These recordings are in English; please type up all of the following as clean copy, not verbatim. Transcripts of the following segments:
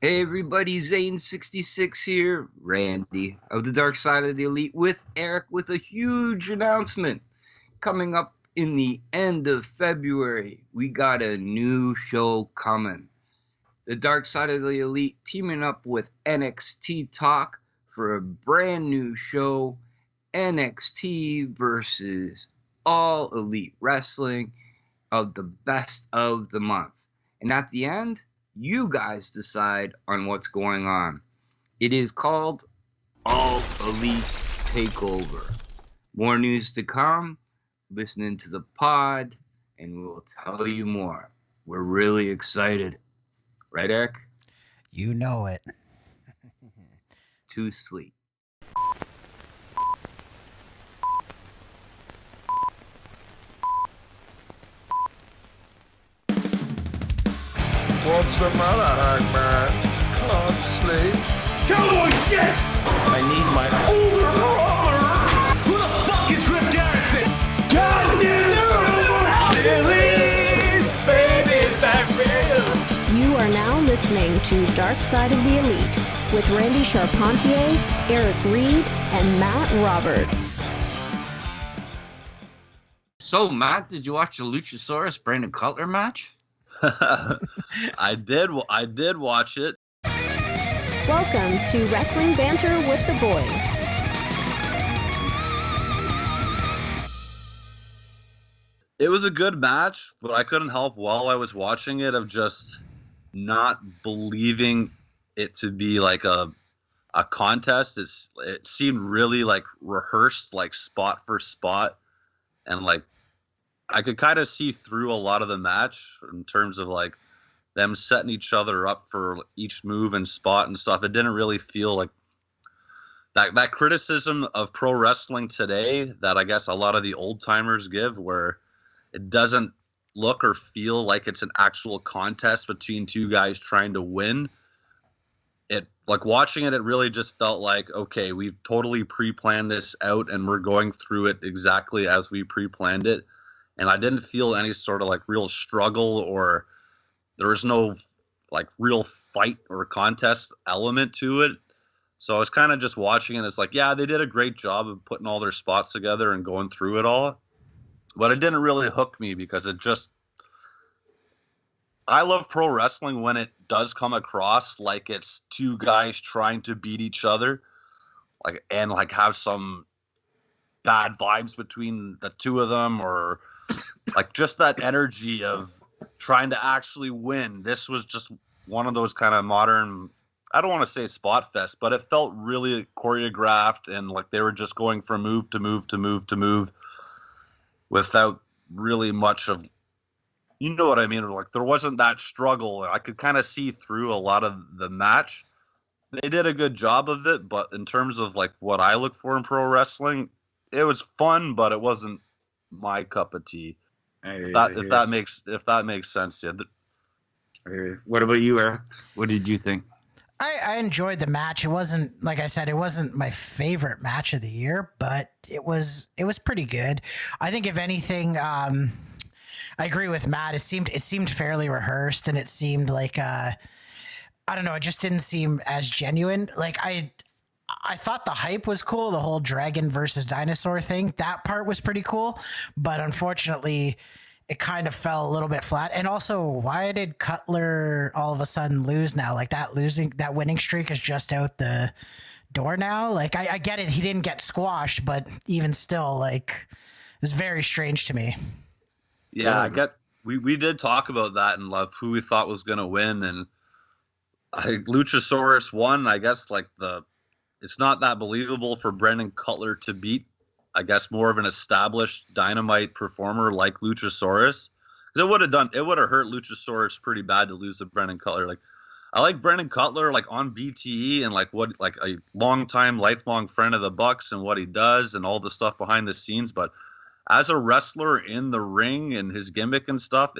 Hey everybody, Zane66 here, Randy of the Dark Side of the Elite with Eric with a huge announcement. Coming up in the end of February, we got a new show coming. The Dark Side of the Elite teaming up with NXT Talk for a brand new show, NXT versus All Elite Wrestling of the best of the month. And at the end, you guys decide on what's going on. It is called All Elite Takeover. More news to come. Listening to the pod, and we'll tell you more. We're really excited. Right, Eric? You know it. Too sweet. What's the matter, Hangman? Can't sleep? Cowboy shit! I need my older brother! Who the fuck is Griff Garrison? You are now listening to Dark Side of the Elite with Randy Charpentier, Eric Reed, and Matt Roberts. So, Matt, did you watch the Luchasauras Brandon Cutler match? I did watch it. Welcome to Wrestling Banter with the Boys. It was a good match, but I couldn't help while I was watching it of just not believing it to be like a contest. It seemed really like rehearsed, like spot for spot, and like I could kind of see through a lot of the match in terms of like them setting each other up for each move and spot and stuff. It didn't really feel like that criticism of pro wrestling today that I guess a lot of the old timers give, where it doesn't look or feel like it's an actual contest between two guys trying to win. It, like, watching it, it really just felt like, okay, we've totally pre-planned this out and we're going through it exactly as we pre-planned it. And I didn't feel any sort of like real struggle, or there was no like real fight or contest element to it. So I was kind of just watching it. It's like, yeah, they did a great job of putting all their spots together and going through it all. But it didn't really hook me because it just, I love pro wrestling when it does come across like it's two guys trying to beat each other, like, and like have some bad vibes between the two of them, or like just that energy of trying to actually win. This was just one of those kind of modern, I don't want to say spot fest, but it felt really choreographed, and like they were just going from move to move to move to move without really much of, you know what I mean? Like there wasn't that struggle. I could kind of see through a lot of the match. They did a good job of it, but in terms of like what I look for in pro wrestling, it was fun, but it wasn't my cup of tea. If that makes sense to you. What about you, Eric? What did you think? I enjoyed the match. It wasn't, like I said, it wasn't my favorite match of the year, but it was pretty good. I think if anything, I agree with Matt. It seemed fairly rehearsed, and it seemed like I don't know, it just didn't seem as genuine. Like I thought the hype was cool, the whole dragon versus dinosaur thing. That part was pretty cool, but unfortunately it kind of fell a little bit flat. And also, why did Cutler all of a sudden lose now? Like that winning streak is just out the door now. Like I get it, he didn't get squashed, but even still, like, it's very strange to me. Yeah, I get. We did talk about that and love who we thought was going to win, and Luchasaurus won. I guess like it's not that believable for Brandon Cutler to beat, I guess, more of an established Dynamite performer like Luchasaurus. Because it would have hurt Luchasaurus pretty bad to lose to Brandon Cutler. Like, I like Brandon Cutler like on BTE and like what, like a lifelong friend of the Bucks and what he does and all the stuff behind the scenes. But as a wrestler in the ring and his gimmick and stuff,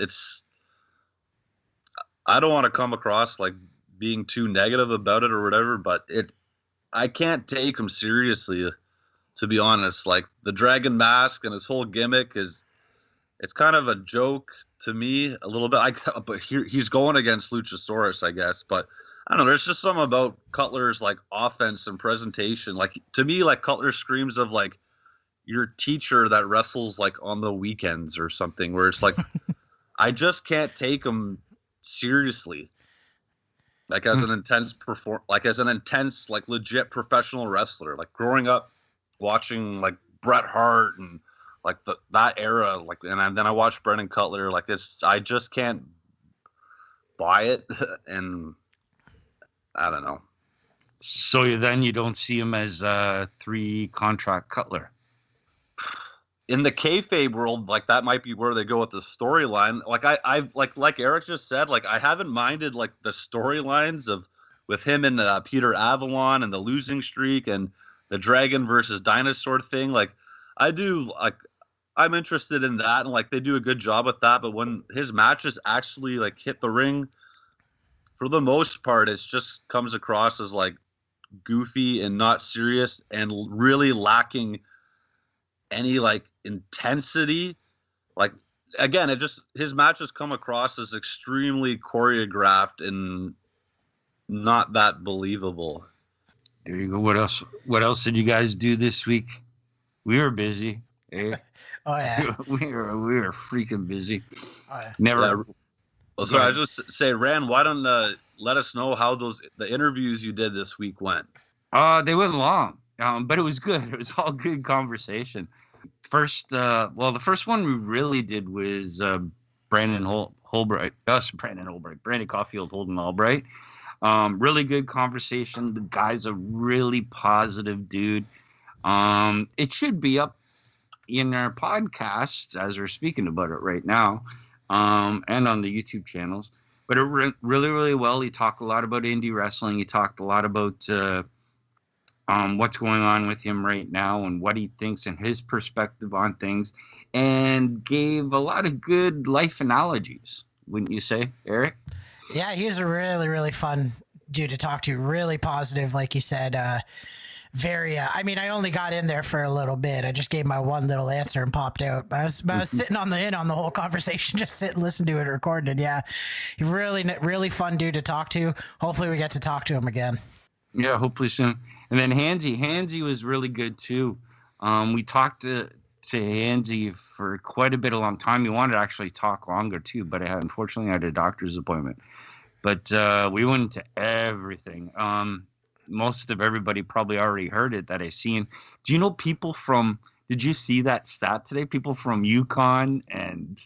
I don't want to come across like being too negative about it or whatever, but I can't take him seriously, to be honest. Like the dragon mask and his whole gimmick it's kind of a joke to me a little bit. But he's going against Luchasauras, I guess. But I don't know. There's just something about Cutler's like offense and presentation. Like to me, like Cutler screams of like your teacher that wrestles like on the weekends or something. Where it's like I just can't take him seriously. Like as an intense like legit professional wrestler. Like growing up watching like Bret Hart and like that era, like, and then I watched Brendan Cutler. Like I just can't buy it, and I don't know. So then you don't see him as a 3-contract Cutler. In the kayfabe world, like that might be where they go with the storyline. Like I've like Eric just said, like I haven't minded like the storylines with him and Peter Avalon and the losing streak and the dragon versus dinosaur thing. Like I do, like I'm interested in that, and like they do a good job with that. But when his matches actually like hit the ring, for the most part, it just comes across as like goofy and not serious and really lacking any like intensity. Like again, his matches come across as extremely choreographed and not that believable. There you go. What else did you guys do this week? We were busy. Eh? Oh yeah, we were freaking busy. oh yeah. Never. Yeah. So I just say, Rand, why don't let us know how the interviews you did this week went? They went long, but it was good. It was all good conversation. The first one we really did was Brandon Holbright. Brandon Caulfield, Holden Albright. Really good conversation. The guy's a really positive dude. It should be up in our podcast as we're speaking about it right now, and on the YouTube channels. But it went really, really well. He talked a lot about indie wrestling. He talked a lot about what's going on with him right now and what he thinks and his perspective on things, and gave a lot of good life analogies, wouldn't you say, Eric? Yeah, he's a really, really fun dude to talk to. Really positive, like you said. Very. I mean, I only got in there for a little bit. I just gave my one little answer and popped out. But I was sitting on the whole conversation, just sit and listen to it, and recording it. Yeah, really, really fun dude to talk to. Hopefully, we get to talk to him again. Yeah, hopefully soon. And then Hansy was really good too. We talked to Hansy for quite a bit of long time. He wanted to actually talk longer too, but unfortunately I had a doctor's appointment. But we went into everything. Most of everybody probably already heard it that I seen. Do you know people from? Did you see that stat today? People from Yukon and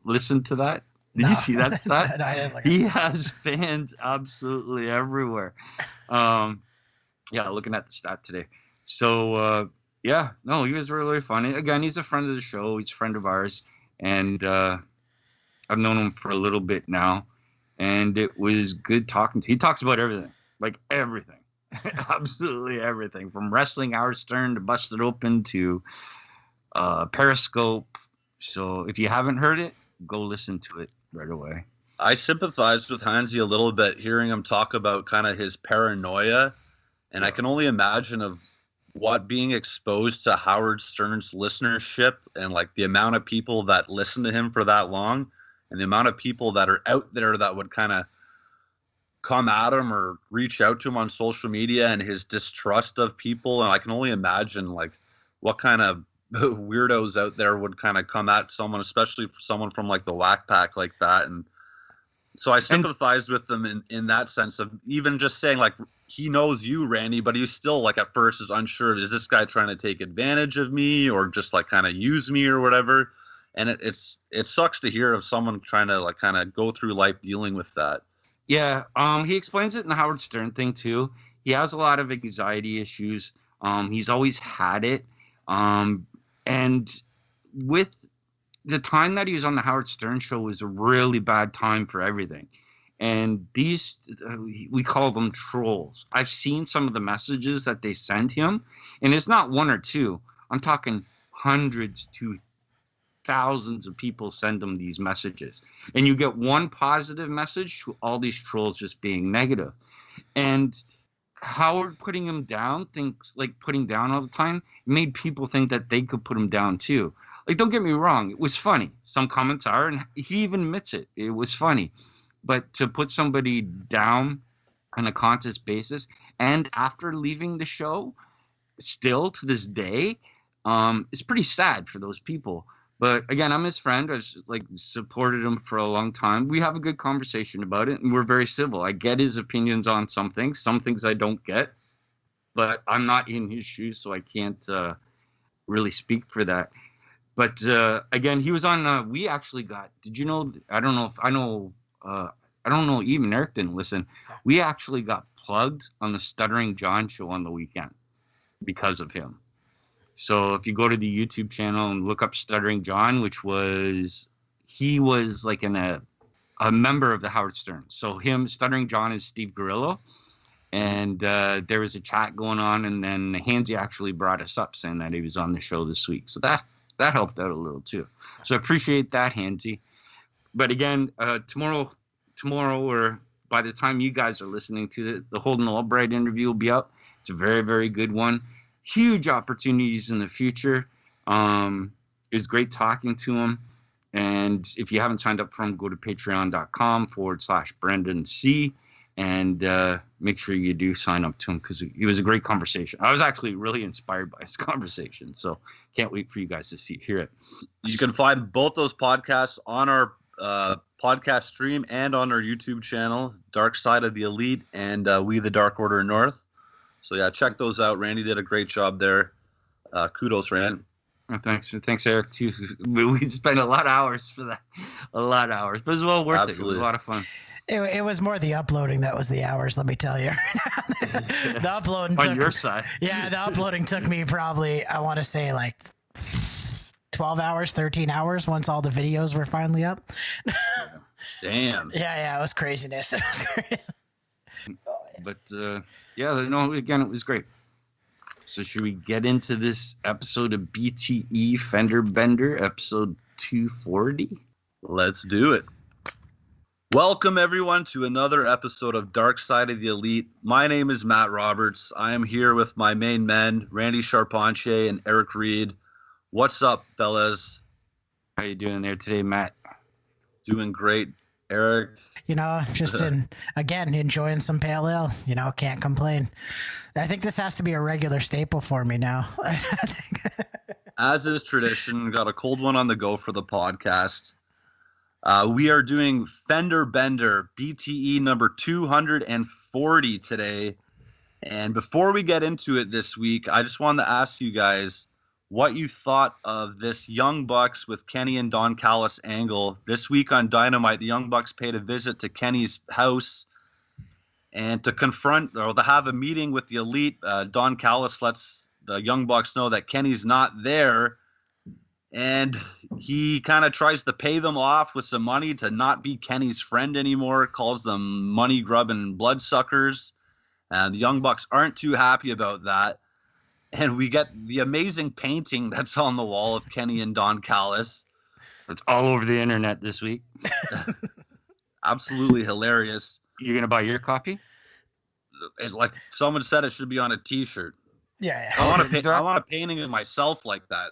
listen to that. Did you see that stat? No, he has fans absolutely everywhere. Yeah, looking at the stat today. So, he was really funny. Again, he's a friend of the show. He's a friend of ours. And I've known him for a little bit now. And it was good talking to him. He talks about everything. Like everything. Absolutely everything. From wrestling, Howard Stern, to Busted Open, to Periscope. So if you haven't heard it, go listen to it right away. I sympathized with Hansy a little bit, hearing him talk about kind of his paranoia. And I can only imagine of what being exposed to Howard Stern's listenership and like the amount of people that listen to him for that long and the amount of people that are out there that would kind of come at him or reach out to him on social media and his distrust of people. And I can only imagine like what kind of weirdos out there would kind of come at someone, especially for someone from like the Whack Pack like that. And so I sympathized with them in that sense of even just saying like, he knows you, Randy, but he's still like at first is unsure. Is this guy trying to take advantage of me or just like kind of use me or whatever? And it sucks to hear of someone trying to like kind of go through life dealing with that. Yeah. He explains it in the Howard Stern thing too. He has a lot of anxiety issues. He's always had it. And with the time that he was on the Howard Stern show was a really bad time for everything. And these, we call them trolls. I've seen some of the messages that they send him, and it's not one or two. I'm talking hundreds to thousands of people send him these messages. And you get one positive message to all these trolls just being negative. And Howard putting him down, putting down all the time, made people think that they could put him down too. Like, don't get me wrong, it was funny. Some comments are, and he even admits it. It was funny. But to put somebody down on a contest basis, and after leaving the show, still to this day, it's pretty sad for those people. But again, I'm his friend. I've supported him for a long time. We have a good conversation about it, and we're very civil. I get his opinions on some things I don't get, but I'm not in his shoes, so I can't really speak for that. But again, he was on. We actually got. Did you know? I don't know. Even Eric didn't listen. We actually got plugged on the Stuttering John show on the weekend because of him. So if you go to the YouTube channel and look up Stuttering John, he was like a member of the Howard Stern. So Stuttering John is Steve Grillo. And there was a chat going on, and then Hansy actually brought us up saying that he was on the show this week. So that helped out a little too. So I appreciate that, Hansy. But again, tomorrow, or by the time you guys are listening to the Holden Albright interview will be up. It's a very, very good one. Huge opportunities in the future. It was great talking to him. And if you haven't signed up for him, go to patreon.com/Brendan C. And make sure you do sign up to him, because it was a great conversation. I was actually really inspired by his conversation. So can't wait for you guys to hear it. You can find both those podcasts on our podcast stream and on our YouTube channel, Dark Side of the Elite and We the Dark Order North. So yeah, check those out. Randy did a great job there. Kudos, Rand. Thanks, Eric, too. We spent a lot of hours for that. A lot of hours. But it was well worth it. It was a lot of fun. It was more the uploading that was the hours, let me tell you. The uploading on your side. Yeah, the uploading took me probably, I want to say, like 12 hours, 13 hours once all the videos were finally up. Damn. Yeah, it was craziness. It was crazy. But again, it was great. So should we get into this episode of BTE Fender Bender, episode 240? Let's do it. Welcome, everyone, to another episode of Dark Side of the Elite. My name is Matt Roberts. I am here with my main men, Randy Charpentier and Eric Reed. What's up, fellas? How you doing there today, Matt? Doing great. Eric? Just enjoying some pale ale. Can't complain. I think this has to be a regular staple for me now. As is tradition, got a cold one on the go for the podcast. We are doing Fender Bender BTE number 240 today. And before we get into it this week, I just wanted to ask you guys what you thought of this Young Bucks with Kenny and Don Callis angle. This week on Dynamite, the Young Bucks paid a visit to Kenny's house and to have a meeting with the Elite. Don Callis lets the Young Bucks know that Kenny's not there, and he kind of tries to pay them off with some money to not be Kenny's friend anymore, calls them money-grubbing bloodsuckers, and the Young Bucks aren't too happy about that. And we get the amazing painting that's on the wall of Kenny and Don Callis. It's all over the internet this week. Absolutely hilarious. You're going to buy your copy? It's like someone said it should be on a T-shirt. Yeah. I want a painting of myself like that.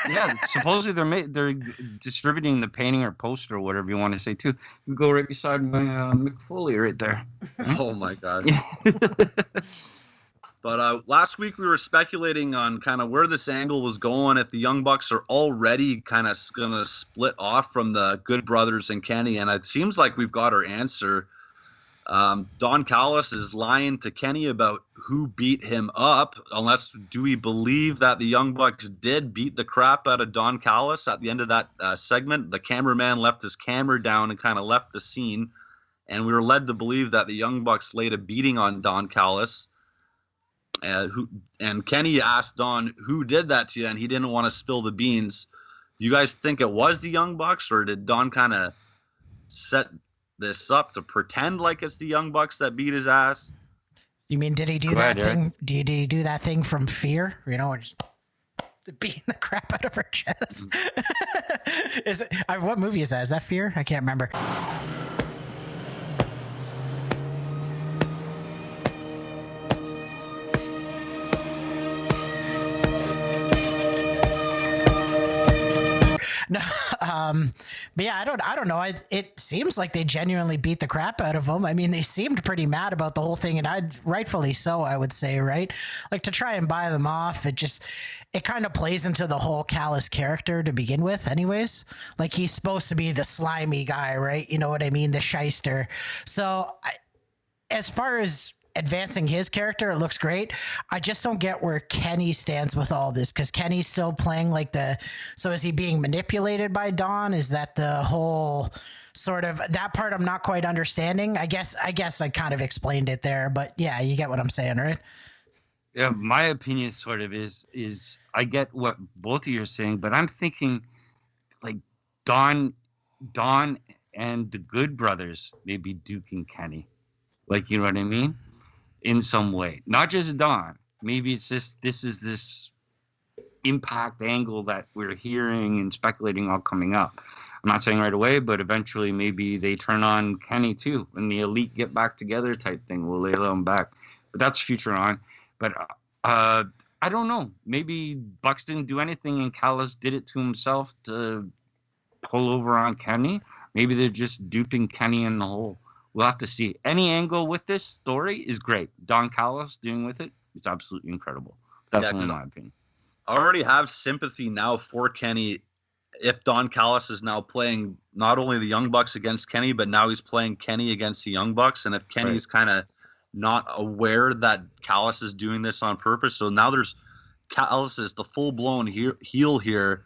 Yeah, supposedly they're distributing the painting or poster or whatever you want to say too. You go right beside my Mick Foley right there. Oh my god. But last week we were speculating on kind of where this angle was going, if the Young Bucks are already kind of going to split off from the Good Brothers and Kenny, and it seems like we've got our answer. Don Callis is lying to Kenny about who beat him up, unless do we believe that the Young Bucks did beat the crap out of Don Callis at the end of that segment? The cameraman left his camera down and kind of left the scene, and we were led to believe that the Young Bucks laid a beating on Don Callis. And Kenny asked Don, who did that to you? And he didn't want to spill the beans. You guys think it was the Young Bucks, or did Don kind of set this up to pretend like it's the Young Bucks that beat his ass? You mean, did he do that thing? Did he do that thing from fear? Just beating the crap out of her chest. What movie is that? Is that Fear? I can't remember. But yeah, I don't know. It seems like they genuinely beat the crap out of him. I mean, they seemed pretty mad about the whole thing, and rightfully so, I would say, right? Like, to try and buy them off, it kind of plays into the whole Callous character to begin with, anyways. Like, he's supposed to be the slimy guy, right? You know what I mean? The shyster. So, as far as advancing his character, it looks great. I just don't get where Kenny stands with all this, because Kenny's still playing so is he being manipulated by Don? Is that the whole sort of, that part I'm not quite understanding? I guess I kind of explained it there, but yeah, you get what I'm saying, right? Yeah, my opinion sort of is I get what both of you are saying, but I'm thinking like Don and the Good Brothers maybe duking Kenny. Like, you know what I mean? In some way, not just Don. Maybe it's just this impact angle that we're hearing and speculating all coming up. I'm not saying right away, but eventually maybe they turn on Kenny too, and the Elite get back together type thing. Will they let him back? But that's future on. But I don't know. Maybe Bucks didn't do anything, and Callous did it to himself to pull over on Kenny. Maybe they're just duping Kenny in the hole. We'll have to see. Any angle with this story is great. Don Callis doing with it, it's absolutely incredible. That's only my opinion. I already have sympathy now for Kenny if Don Callis is now playing not only the Young Bucks against Kenny, but now he's playing Kenny against the Young Bucks. And if Kenny's kind of not aware that Callis is doing this on purpose, so now there's Callis is the full-blown heel here,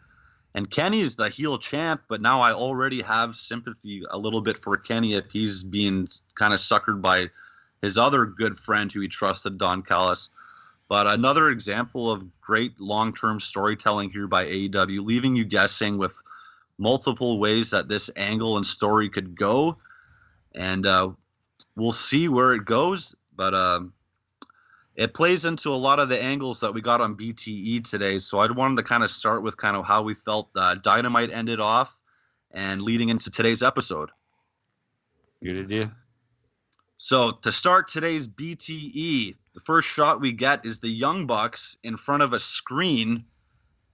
and Kenny is the heel champ, but now I already have sympathy a little bit for Kenny if he's being kind of suckered by his other good friend who he trusted, Don Callis. But another example of great long-term storytelling here by AEW, leaving you guessing with multiple ways that this angle and story could go. And we'll see where it goes, but it plays into a lot of the angles that we got on BTE today. So I wanted to kind of start with kind of how we felt Dynamite ended off and leading into today's episode. Good idea. So to start today's BTE, the first shot we get is the Young Bucks in front of a screen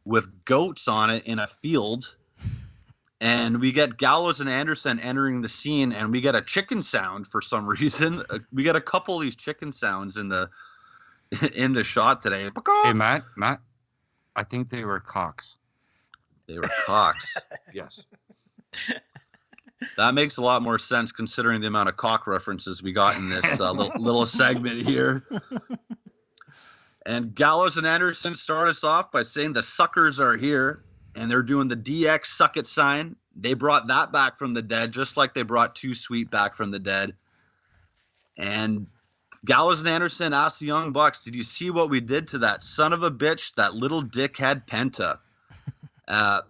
with goats on it in a field. And we get Gallows and Anderson entering the scene, and we get a chicken sound for some reason. We get a couple of these chicken sounds in the shot today. Hey, Matt, I think they were cocks. They were cocks. Yes. That makes a lot more sense considering the amount of cock references we got in this little segment here. And Gallows and Anderson start us off by saying the suckers are here, and they're doing the DX suck it sign. They brought that back from the dead, just like they brought Too Sweet back from the dead. And Gallows and Anderson asked the Young Bucks, did you see what we did to that son of a bitch, that little dickhead Penta?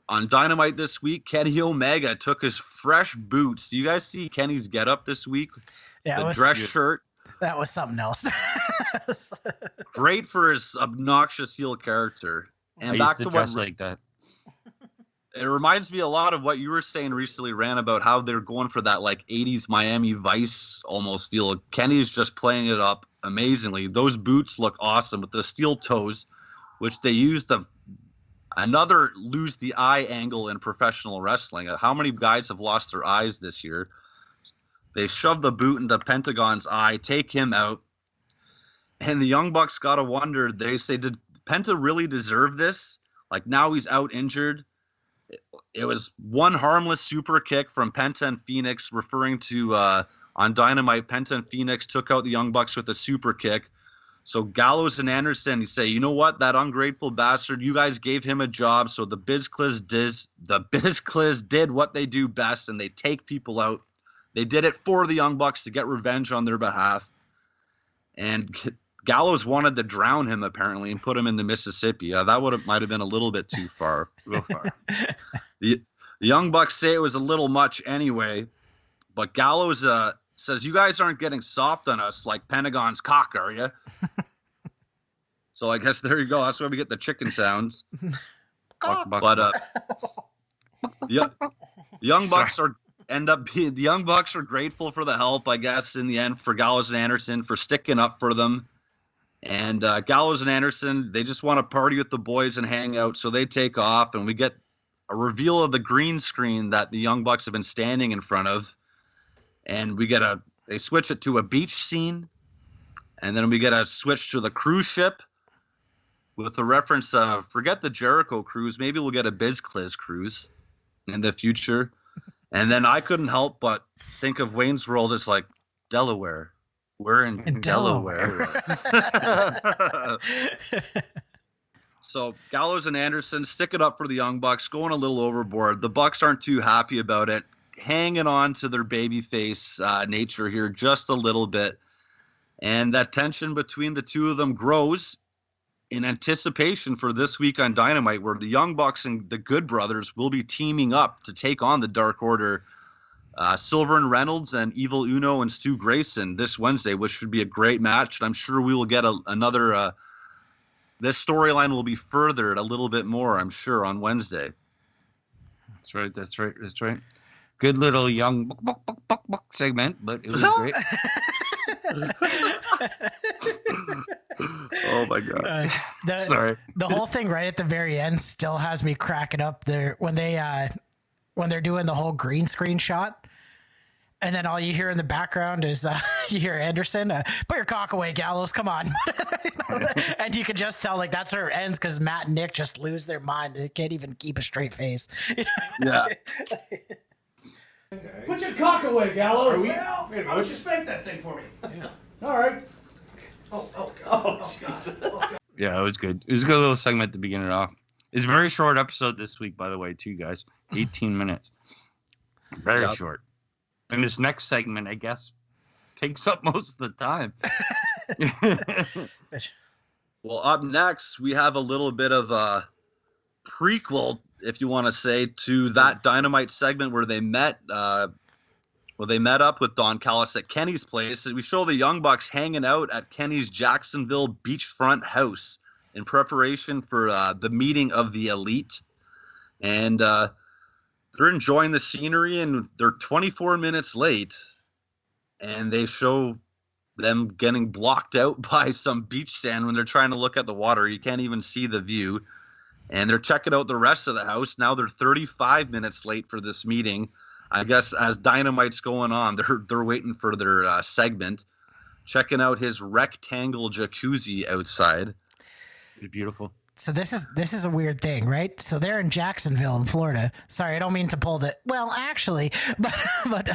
On Dynamite this week, Kenny Omega took his fresh boots. Do you guys see Kenny's getup this week? Yeah, the dress shirt. That was something else. Great for his obnoxious heel character. And I back used to to what dress like that. it reminds me a lot of what you were saying recently, Ran, about how they're going for that like 80s Miami Vice almost feel. Kenny's just playing it up amazingly. Those boots look awesome with the steel toes, which they used to another lose the eye angle in professional wrestling. How many guys have lost their eyes this year? They shove the boot into Pentagon's eye, take him out. And the Young Bucks got to wonder, they say, did Penta really deserve this? Like, now he's out injured. It was one harmless super kick from Penta and Phoenix, referring to on Dynamite, Penta and Phoenix took out the Young Bucks with a super kick. So Gallows and Anderson, say, you know what, that ungrateful bastard, you guys gave him a job, so the Biz Cliz did what they do best, and they take people out. They did it for the Young Bucks to get revenge on their behalf. And Gallows wanted to drown him, apparently, and put him in the Mississippi. That might have been a little bit too far. Real far. The Young Bucks say it was a little much anyway, but Gallows says, you guys aren't getting soft on us like Pentagon's cock, are you? So I guess there you go. That's why we get the chicken sounds. But the Young Bucks the Young Bucks are grateful for the help, I guess, in the end, for Gallows and Anderson for sticking up for them. And Gallows and Anderson, they just want to party with the boys and hang out, so they take off, and we get a reveal of the green screen that the Young Bucks have been standing in front of, and they switch it to a beach scene, and then we get a switch to the cruise ship with a reference of forget the Jericho cruise, maybe we'll get a BizCliz cruise in the future. And then I couldn't help but think of Wayne's World as like Delaware. We're in Delaware. So Gallows and Anderson stick it up for the Young Bucks, going a little overboard. The Bucks aren't too happy about it, hanging on to their babyface nature here just a little bit. And that tension between the two of them grows in anticipation for this week on Dynamite, where the Young Bucks and the Good Brothers will be teaming up to take on the Dark Order. Silver and Reynolds and Evil Uno and Stu Grayson this Wednesday, which should be a great match. And I'm sure we will get another... this storyline will be furthered a little bit more, I'm sure, on Wednesday. That's right. Good little young buck segment, but it was great. Oh my God. Sorry. The whole thing right at the very end still has me cracking up there when they're doing the whole green screen shot. And then all you hear in the background is you hear Anderson, put your cock away, Gallows, come on. And you can just tell like that's where it ends because Matt and Nick just lose their mind. They can't even keep a straight face. Yeah. Put your cock away, Gallows. Well, why don't you spank that thing for me? Yeah. All right. Oh, Jesus. Yeah, it was good. It was a good little segment to begin it off. It's a very short episode this week, by the way, too, guys. 18 minutes. Very short. And this next segment, I guess, takes up most of the time. Well, up next, we have a little bit of a prequel, if you want to say, to that Dynamite segment where they met up with Don Callis at Kenny's place. We show the Young Bucks hanging out at Kenny's Jacksonville beachfront house in preparation for the meeting of the Elite. And they're enjoying the scenery, and they're 24 minutes late, and they show them getting blocked out by some beach sand when they're trying to look at the water. You can't even see the view. And they're checking out the rest of the house. Now they're 35 minutes late for this meeting. I guess as Dynamite's going on, they're waiting for their segment, checking out his rectangle jacuzzi outside. It's beautiful. So this is a weird thing, right? So they're in Jacksonville in Florida. Sorry, I don't mean to pull the. Well, actually, but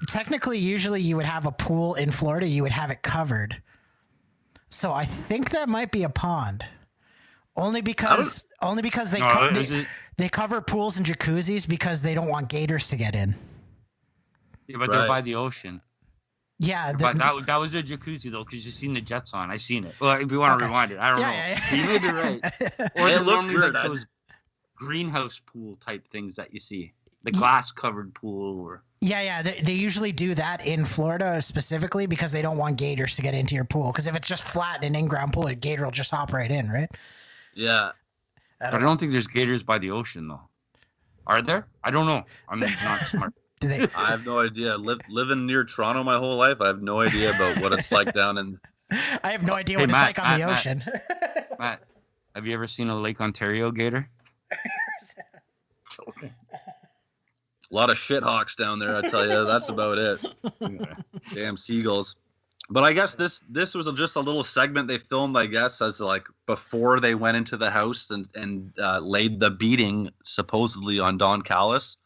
technically, usually you would have a pool in Florida. You would have it covered. So I think that might be a pond, only because they cover pools and jacuzzis because they don't want gators to get in. Yeah, but they're by the ocean. Yeah, but that was a jacuzzi though, because you've seen the jets on. I seen it. Well, if you want to rewind it, I don't know. Yeah. You may be right. Or It they're looked normally weird. like those greenhouse pool type things that you see, the glass covered pool. Or Yeah. They usually do that in Florida specifically because they don't want gators to get into your pool. Because if it's just flat and an in-ground pool, a gator will just hop right in, right? Yeah. But I don't think there's gators by the ocean though. Are there? I don't know. I'm not smart. I have no idea. Living near Toronto my whole life, I have no idea about what it's like down in... I have no idea what it's like on the ocean. Matt, have you ever seen a Lake Ontario gator? A lot of shithawks down there, I tell you. That's about it. Damn seagulls. But I guess this was just a little segment they filmed, I guess, as like before they went into the house and laid the beating supposedly on Don Callis.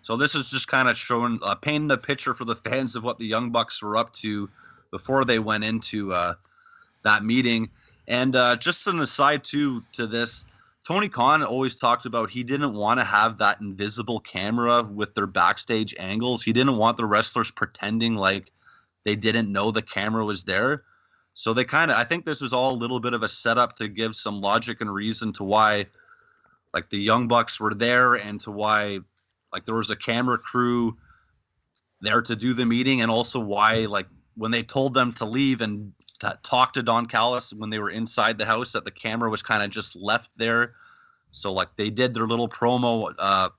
So this is just kind of showing, painting a picture for the fans of what the Young Bucks were up to before they went into that meeting. And just an aside to this, Tony Khan always talked about he didn't want to have that invisible camera with their backstage angles. He didn't want the wrestlers pretending like they didn't know the camera was there. So they I think this was all a little bit of a setup to give some logic and reason to why like the Young Bucks were there and to why like there was a camera crew there to do the meeting, and also why like when they told them to leave and talk to Don Callis when they were inside the house, that the camera was kind of just left there. So like they did their little promo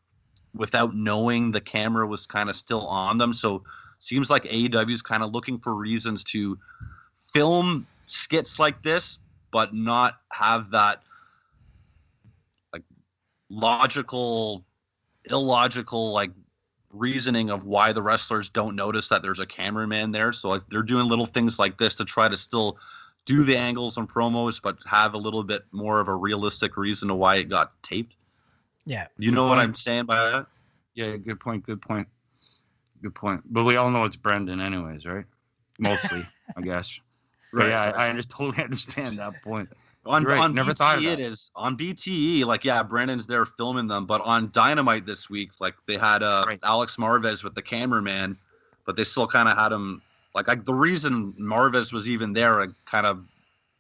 without knowing the camera was kind of still on them. So seems like AEW is kind of looking for reasons to film skits like this, but not have that like illogical like reasoning of why the wrestlers don't notice that there's a cameraman there. So like they're doing little things like this to try to still do the angles and promos, but have a little bit more of a realistic reason to why it got taped. Yeah. You know what I'm saying by that? Yeah, good point. But we all know it's Brendan anyways, right? Mostly, I guess. But yeah, I just totally understand that point. On Never thought of BTE that. it is. On BTE, like, yeah, Brandon's there filming them. But on Dynamite this week, like, they had Alex Marvez with the cameraman, but they still kind of had him. Like, the reason Marvez was even there kind of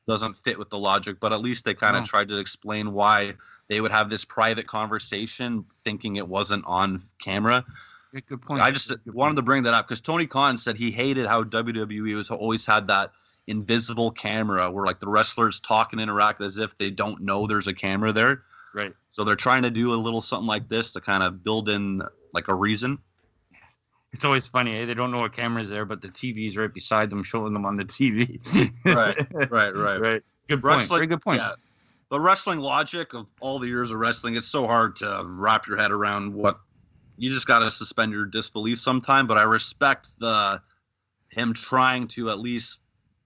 doesn't fit with the logic, but at least they kind of tried to explain why they would have this private conversation thinking it wasn't on camera. Yeah, good point. I just wanted to bring that up because Tony Khan said he hated how WWE was always had that invisible camera where like the wrestlers talk and interact as if they don't know there's a camera there. Right. So they're trying to do a little something like this to kind of build in like a reason. It's always funny, eh? They don't know a camera's there, but the TV's right beside them, showing them on the TV. Right. Good point. Very good point. Yeah. The wrestling logic of all the years of wrestling, it's so hard to wrap your head around what you just got to suspend your disbelief sometime. But I respect him trying to at least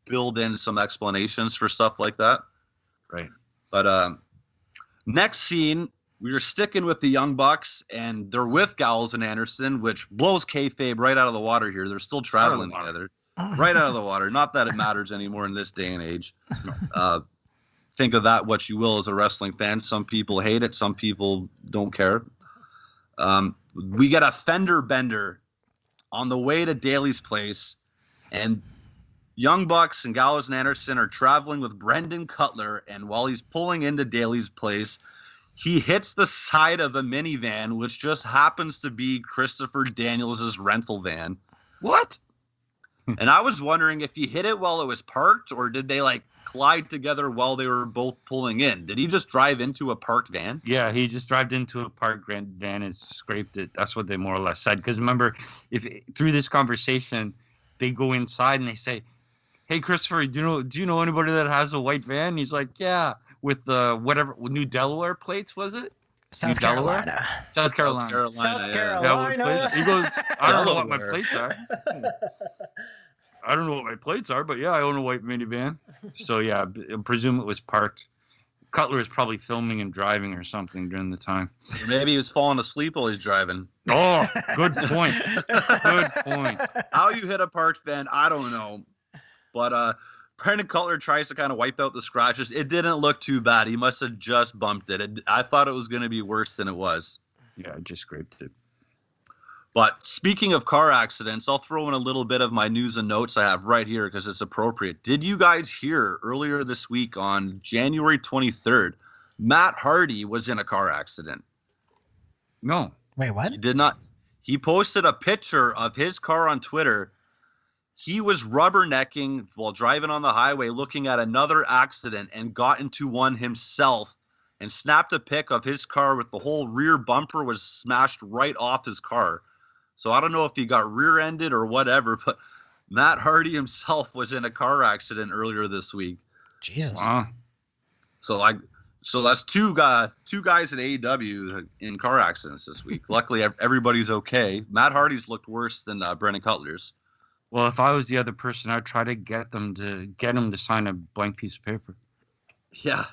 build in some explanations for stuff like that. Right. But next scene, we are sticking with the Young Bucks, and they're with Gallows and Anderson, which blows kayfabe right out of the water here. They're still traveling together. Right out of the water. Not that it matters anymore in this day and age. Think of that what you will as a wrestling fan. Some people hate it. Some people don't care. We get a Fender Bender on the way to Daly's place, and Young Bucks and Gallows and Anderson are traveling with Brendan Cutler, and while he's pulling into Daly's place, he hits the side of a minivan, which just happens to be Christopher Daniels' rental van. What? And I was wondering if he hit it while it was parked, or did they like collide together while they were both pulling in? Did he just drive into a parked van? Yeah, he just drove into a parked van and scraped it. That's what they more or less said. Because remember, if through this conversation, they go inside and they say, "Hey, Christopher, do you know anybody that has a white van?" He's like, "Yeah, with the whatever New Delaware plates, was it? South Carolina. South Carolina. Carolina. He goes, "I don't know what my plates are. I don't know what my plates are, but yeah, I own a white minivan." So yeah, I presume it was parked. Cutler was probably filming and driving or something during the time. Or maybe he was falling asleep while he's driving. Oh, good point. Good point. How you hit a parked van, I don't know. But Brendan Cutler tries to kind of wipe out the scratches. It didn't look too bad. He must have just bumped it. I thought it was going to be worse than it was. Yeah, I just scraped it. But speaking of car accidents, I'll throw in a little bit of my news and notes I have right here because it's appropriate. Did you guys hear earlier this week on January 23rd, Matt Hardy was in a car accident? No. Wait, what? He did not. He posted a picture of his car on Twitter. He was rubbernecking while driving on the highway looking at another accident and got into one himself and snapped a pic of his car with the whole rear bumper was smashed right off his car. So I don't know if he got rear-ended or whatever, but Matt Hardy himself was in a car accident earlier this week. Jesus. Wow. So that's two guys in AEW in car accidents this week. Luckily, everybody's okay. Matt Hardy's looked worse than Brendan Cutler's. Well, if I was the other person, I'd try to get him to sign a blank piece of paper. Yeah.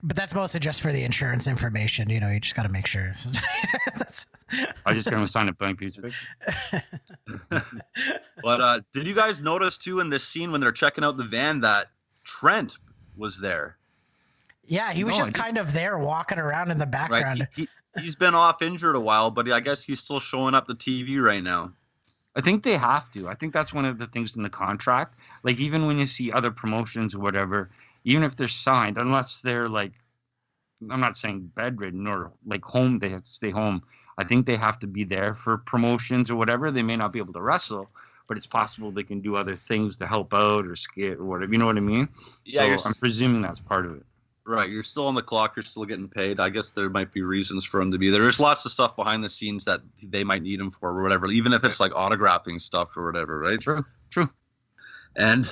But that's mostly just for the insurance information. You know, you just got to make sure. I just got him to sign a blank piece of paper. But did you guys notice, too, in this scene when they're checking out the van that Trent was there? Yeah, he was just kind of there walking around in the background. Right? He's been off injured a while, but I guess he's still showing up the TV right now. I think they have to. I think that's one of the things in the contract. Like, even when you see other promotions or whatever, even if they're signed, unless they're like, I'm not saying bedridden or like home, they have to stay home. I think they have to be there for promotions or whatever. They may not be able to wrestle, but it's possible they can do other things to help out or skate or whatever. You know what I mean? Yeah, so I'm presuming that's part of it. Right. You're still on the clock. You're still getting paid. I guess there might be reasons for him to be there. There's lots of stuff behind the scenes that they might need him for or whatever, even if it's like autographing stuff or whatever, right? True. And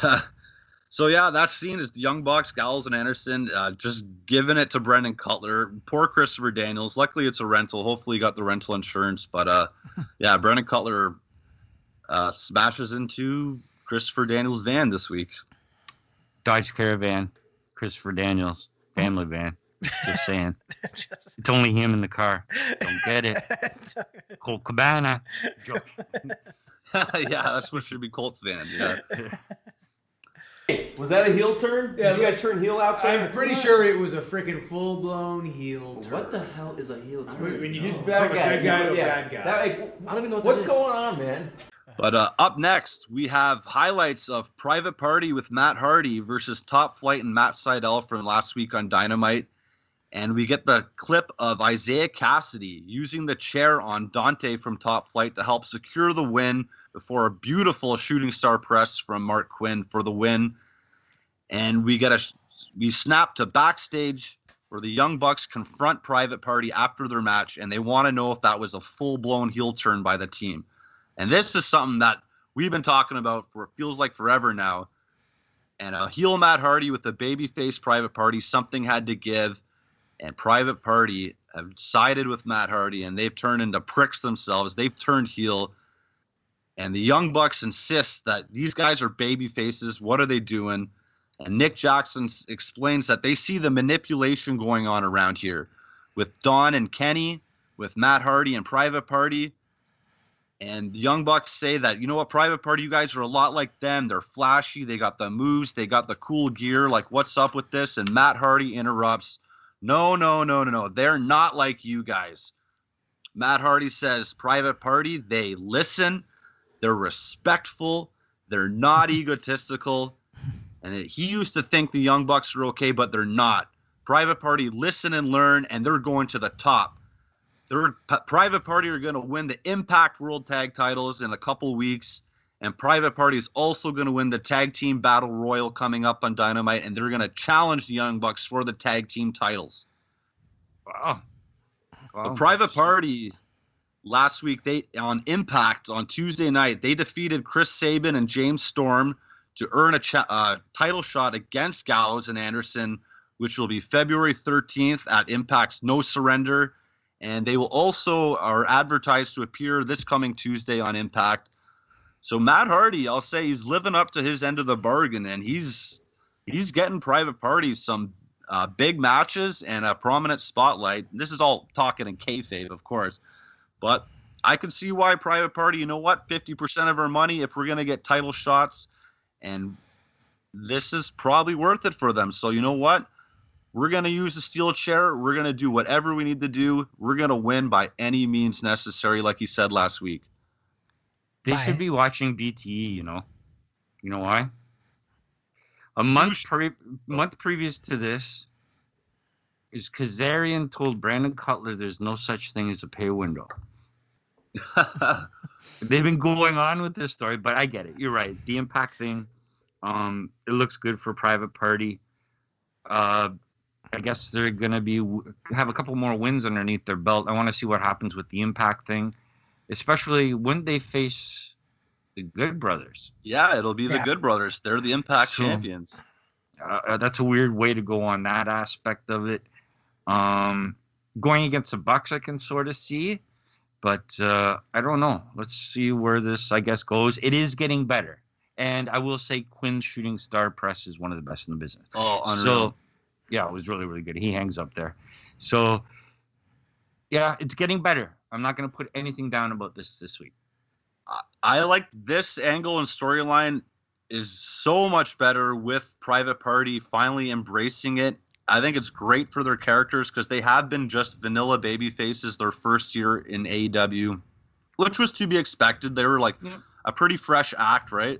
So yeah, that scene is the Young Bucks, Gallows and Anderson, just giving it to Brendan Cutler. Poor Christopher Daniels. Luckily, it's a rental. Hopefully, he got the rental insurance. But yeah, Brendan Cutler smashes into Christopher Daniels' van this week. Dodge Caravan, Christopher Daniels, family van. Just saying. It's only him in the car. Don't get it. Colt Cabana. Yeah, that's what should be Colt's van. Yeah. Hey, was that a heel turn? Yeah, Did you guys turn heel out there? I'm pretty sure it was a freaking full-blown heel turn. What the hell is a heel turn? When you get from a good guy to a bad guy. I don't even know what's going on, man. But up next, we have highlights of Private Party with Matt Hardy versus Top Flight and Matt Sydal from last week on Dynamite. And we get the clip of Isaiah Cassidy using the chair on Dante from Top Flight to help secure the win before a beautiful shooting star press from Mark Quinn for the win. And we snap to backstage where the Young Bucks confront Private Party after their match, and they want to know if that was a full-blown heel turn by the team. And this is something that we've been talking about for, it feels like forever now. And a heel Matt Hardy with a babyface Private Party, something had to give. And Private Party have sided with Matt Hardy, and they've turned into pricks themselves. They've turned heel. And the Young Bucks insist that these guys are baby faces. What are they doing? And Nick Jackson explains that they see the manipulation going on around here with Don and Kenny, with Matt Hardy and Private Party. And the Young Bucks say that, you know what, Private Party, you guys are a lot like them. They're flashy. They got the moves. They got the cool gear. Like, what's up with this? And Matt Hardy interrupts. No. They're not like you guys. Matt Hardy says, Private Party, they listen. They're respectful. They're not egotistical. And he used to think the Young Bucks are okay, but they're not. Private Party listen and learn, and they're going to the top. Private Party are going to win the Impact World Tag titles in a couple weeks. And Private Party is also going to win the Tag Team Battle Royal coming up on Dynamite, and they're going to challenge the Young Bucks for the Tag Team titles. Wow. So Private Party last week, on Impact on Tuesday night, they defeated Chris Sabin and James Storm to earn a title shot against Gallows and Anderson, which will be February 13th at Impact's No Surrender. And they will also are advertised to appear this coming Tuesday on Impact. So Matt Hardy, I'll say he's living up to his end of the bargain, and he's getting Private Party some big matches and a prominent spotlight. This is all talking in kayfabe, of course, but I can see why Private Party, you know what, 50% of our money if we're going to get title shots, and this is probably worth it for them. So you know what? We're going to use the steel chair. We're going to do whatever we need to do. We're going to win by any means necessary, like he said last week. They should be watching BTE, you know. You know why? A month previous to this, is Kazarian told Brandon Cutler there's no such thing as a pay window. They've been going on with this story, but I get it. You're right. The Impact thing, it looks good for Private Party. I guess they're going to have a couple more wins underneath their belt. I want to see what happens with the Impact thing. Especially when they face the Good Brothers. Yeah, it'll be the Good Brothers. They're the Impact champions. That's a weird way to go on that aspect of it. Going against the Bucks, I can sort of see. But I don't know. Let's see where this, I guess, goes. It is getting better. And I will say Quinn's shooting star press is one of the best in the business. Oh, unreal. So, yeah, it was really, really good. He hangs up there. So, yeah, it's getting better. I'm not going to put anything down about this week. I like this angle and storyline is so much better with Private Party finally embracing it. I think it's great for their characters because they have been just vanilla baby faces their first year in AEW, which was to be expected. They were like a pretty fresh act, right?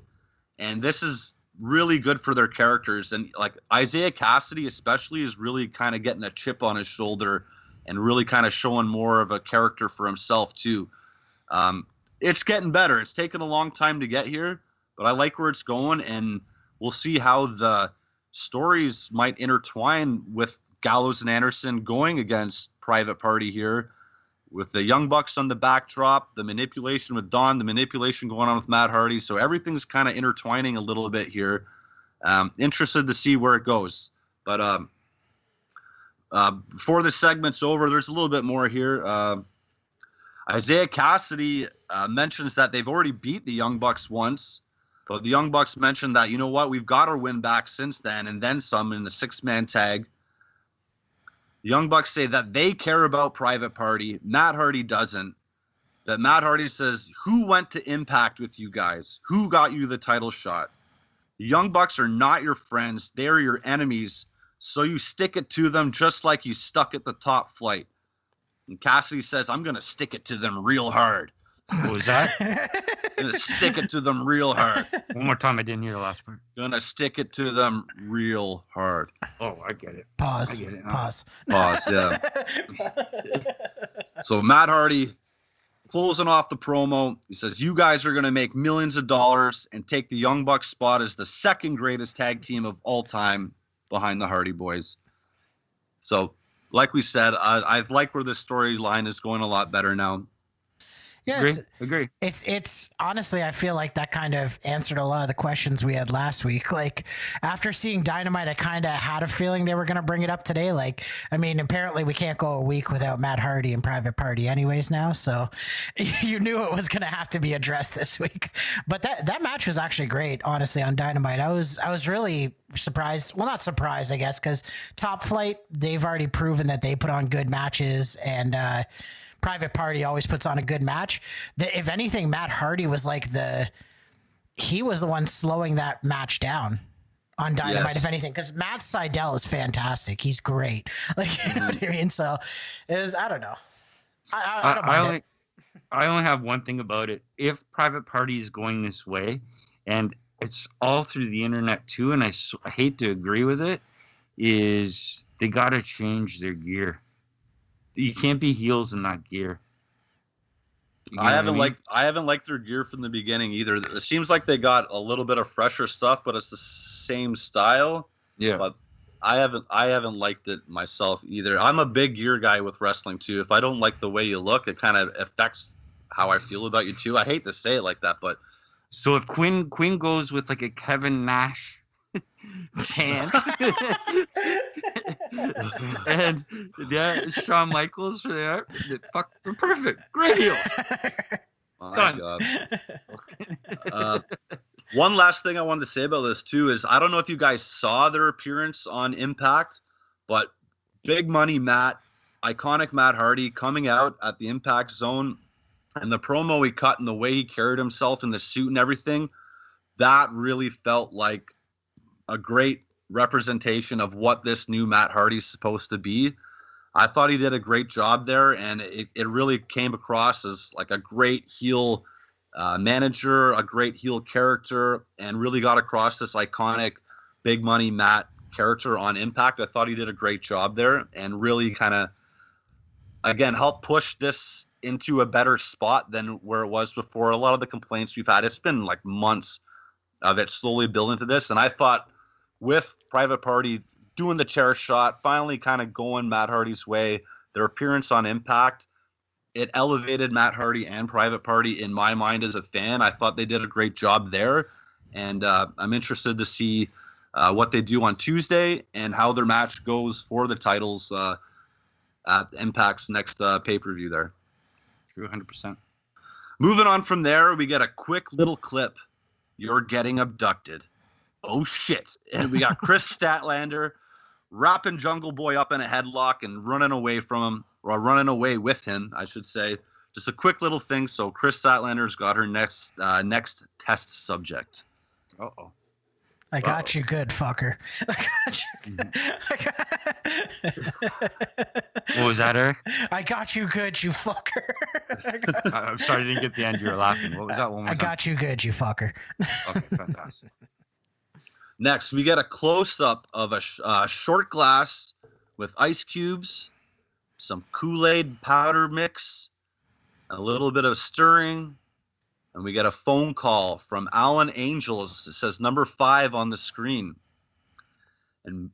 And this is really good for their characters. And like Isaiah Cassidy especially is really kind of getting a chip on his shoulder and really kind of showing more of a character for himself too. It's getting better. It's taken a long time to get here, but I like where it's going, and we'll see how the stories might intertwine with Gallows and Anderson going against Private Party here, with the Young Bucks on the backdrop, the manipulation with Don, the manipulation going on with Matt Hardy. So everything's kind of intertwining a little bit here Interested to see where it goes. But before the segment's over, there's a little bit more here. Isaiah Cassidy mentions that they've already beat the Young Bucks once, but the Young Bucks mentioned that, you know what, we've got our win back since then, and then some in the 6-man tag. The Young Bucks say that they care about Private Party. Matt Hardy doesn't. That Matt Hardy says, who went to Impact with you guys? Who got you the title shot? The Young Bucks are not your friends. They're your enemies. So you stick it to them just like you stuck at the Top Flight. And Cassidy says, I'm going to stick it to them real hard. What was that? I'm going to stick it to them real hard. One more time. I didn't hear the last part. Going to stick it to them real hard. Oh, I get it. Pause. I get it. Pause. Pause, yeah. So Matt Hardy, closing off the promo, he says, you guys are going to make millions of dollars and take the Young Bucks spot as the second greatest tag team of all time behind the Hardy Boys. So, like we said, I like where this storyline is going a lot better now. Yeah, Agree. It's honestly, I feel like that kind of answered a lot of the questions we had last week. Like, after seeing Dynamite, I kind of had a feeling they were going to bring it up today. Like, I mean, apparently we can't go a week without Matt Hardy and Private Party anyways now, so you knew it was going to have to be addressed this week. But that match was actually great, honestly, on Dynamite. I was really surprised. Well, not surprised, I guess, because Top Flight, they've already proven that they put on good matches, and Private Party always puts on a good match. If anything, Matt Hardy was like he was the one slowing that match down on Dynamite, Yes. if anything, because Matt Sydal is fantastic. He's great. Like, you know what I mean? So I don't know. I don't mind it. I only have one thing about it. If Private Party is going this way, and it's all through the internet too, and I hate to agree with it, is they got to change their gear. You can't be heels in that gear. You know I haven't what I haven't liked their gear from the beginning either. It seems like they got a little bit of fresher stuff, but it's the same style. Yeah. But I haven't liked it myself either. I'm a big gear guy with wrestling too. If I don't like the way you look, it kind of affects how I feel about you too. I hate to say it like that, but So if Quinn goes with like a Kevin Nash pants and Shawn Michaels for there, perfect, great heel. my Done. God. One last thing I wanted to say about this too is I don't know if you guys saw their appearance on Impact, but Big Money Matt, iconic Matt Hardy, coming out at the Impact Zone, and the promo he cut and the way he carried himself in the suit and everything, that really felt like a great representation of what this new Matt Hardy's supposed to be. I thought he did a great job there, and it really came across as like a great heel manager, a great heel character, and really got across this iconic Big Money Matt character on Impact. I thought he did a great job there and really kind of, again, helped push this into a better spot than where it was before. A lot of the complaints we've had, it's been like months of it slowly building to this, and I thought with Private Party doing the chair shot, finally kind of going Matt Hardy's way, their appearance on Impact, it elevated Matt Hardy and Private Party in my mind as a fan. I thought they did a great job there, and I'm interested to see what they do on Tuesday and how their match goes for the titles at Impact's next pay-per-view there. True, 100%. Moving on from there, we get a quick little clip. You're getting abducted. Oh, shit. And we got Chris Statlander wrapping Jungle Boy up in a headlock and running away from him, or running away with him, I should say. Just a quick little thing. So Chris Statlander's got her next test subject. Uh-oh. I got you good, fucker. I got you good. What was that, Eric? I got you good, you fucker. I'm sorry, I didn't get the end. You were laughing. What was that one more I got you good, you fucker. Okay, fantastic. Next, we get a close-up of a short glass with ice cubes, some Kool-Aid powder mix, a little bit of stirring, and we get a phone call from Alan Angels. It says number 5 on the screen. And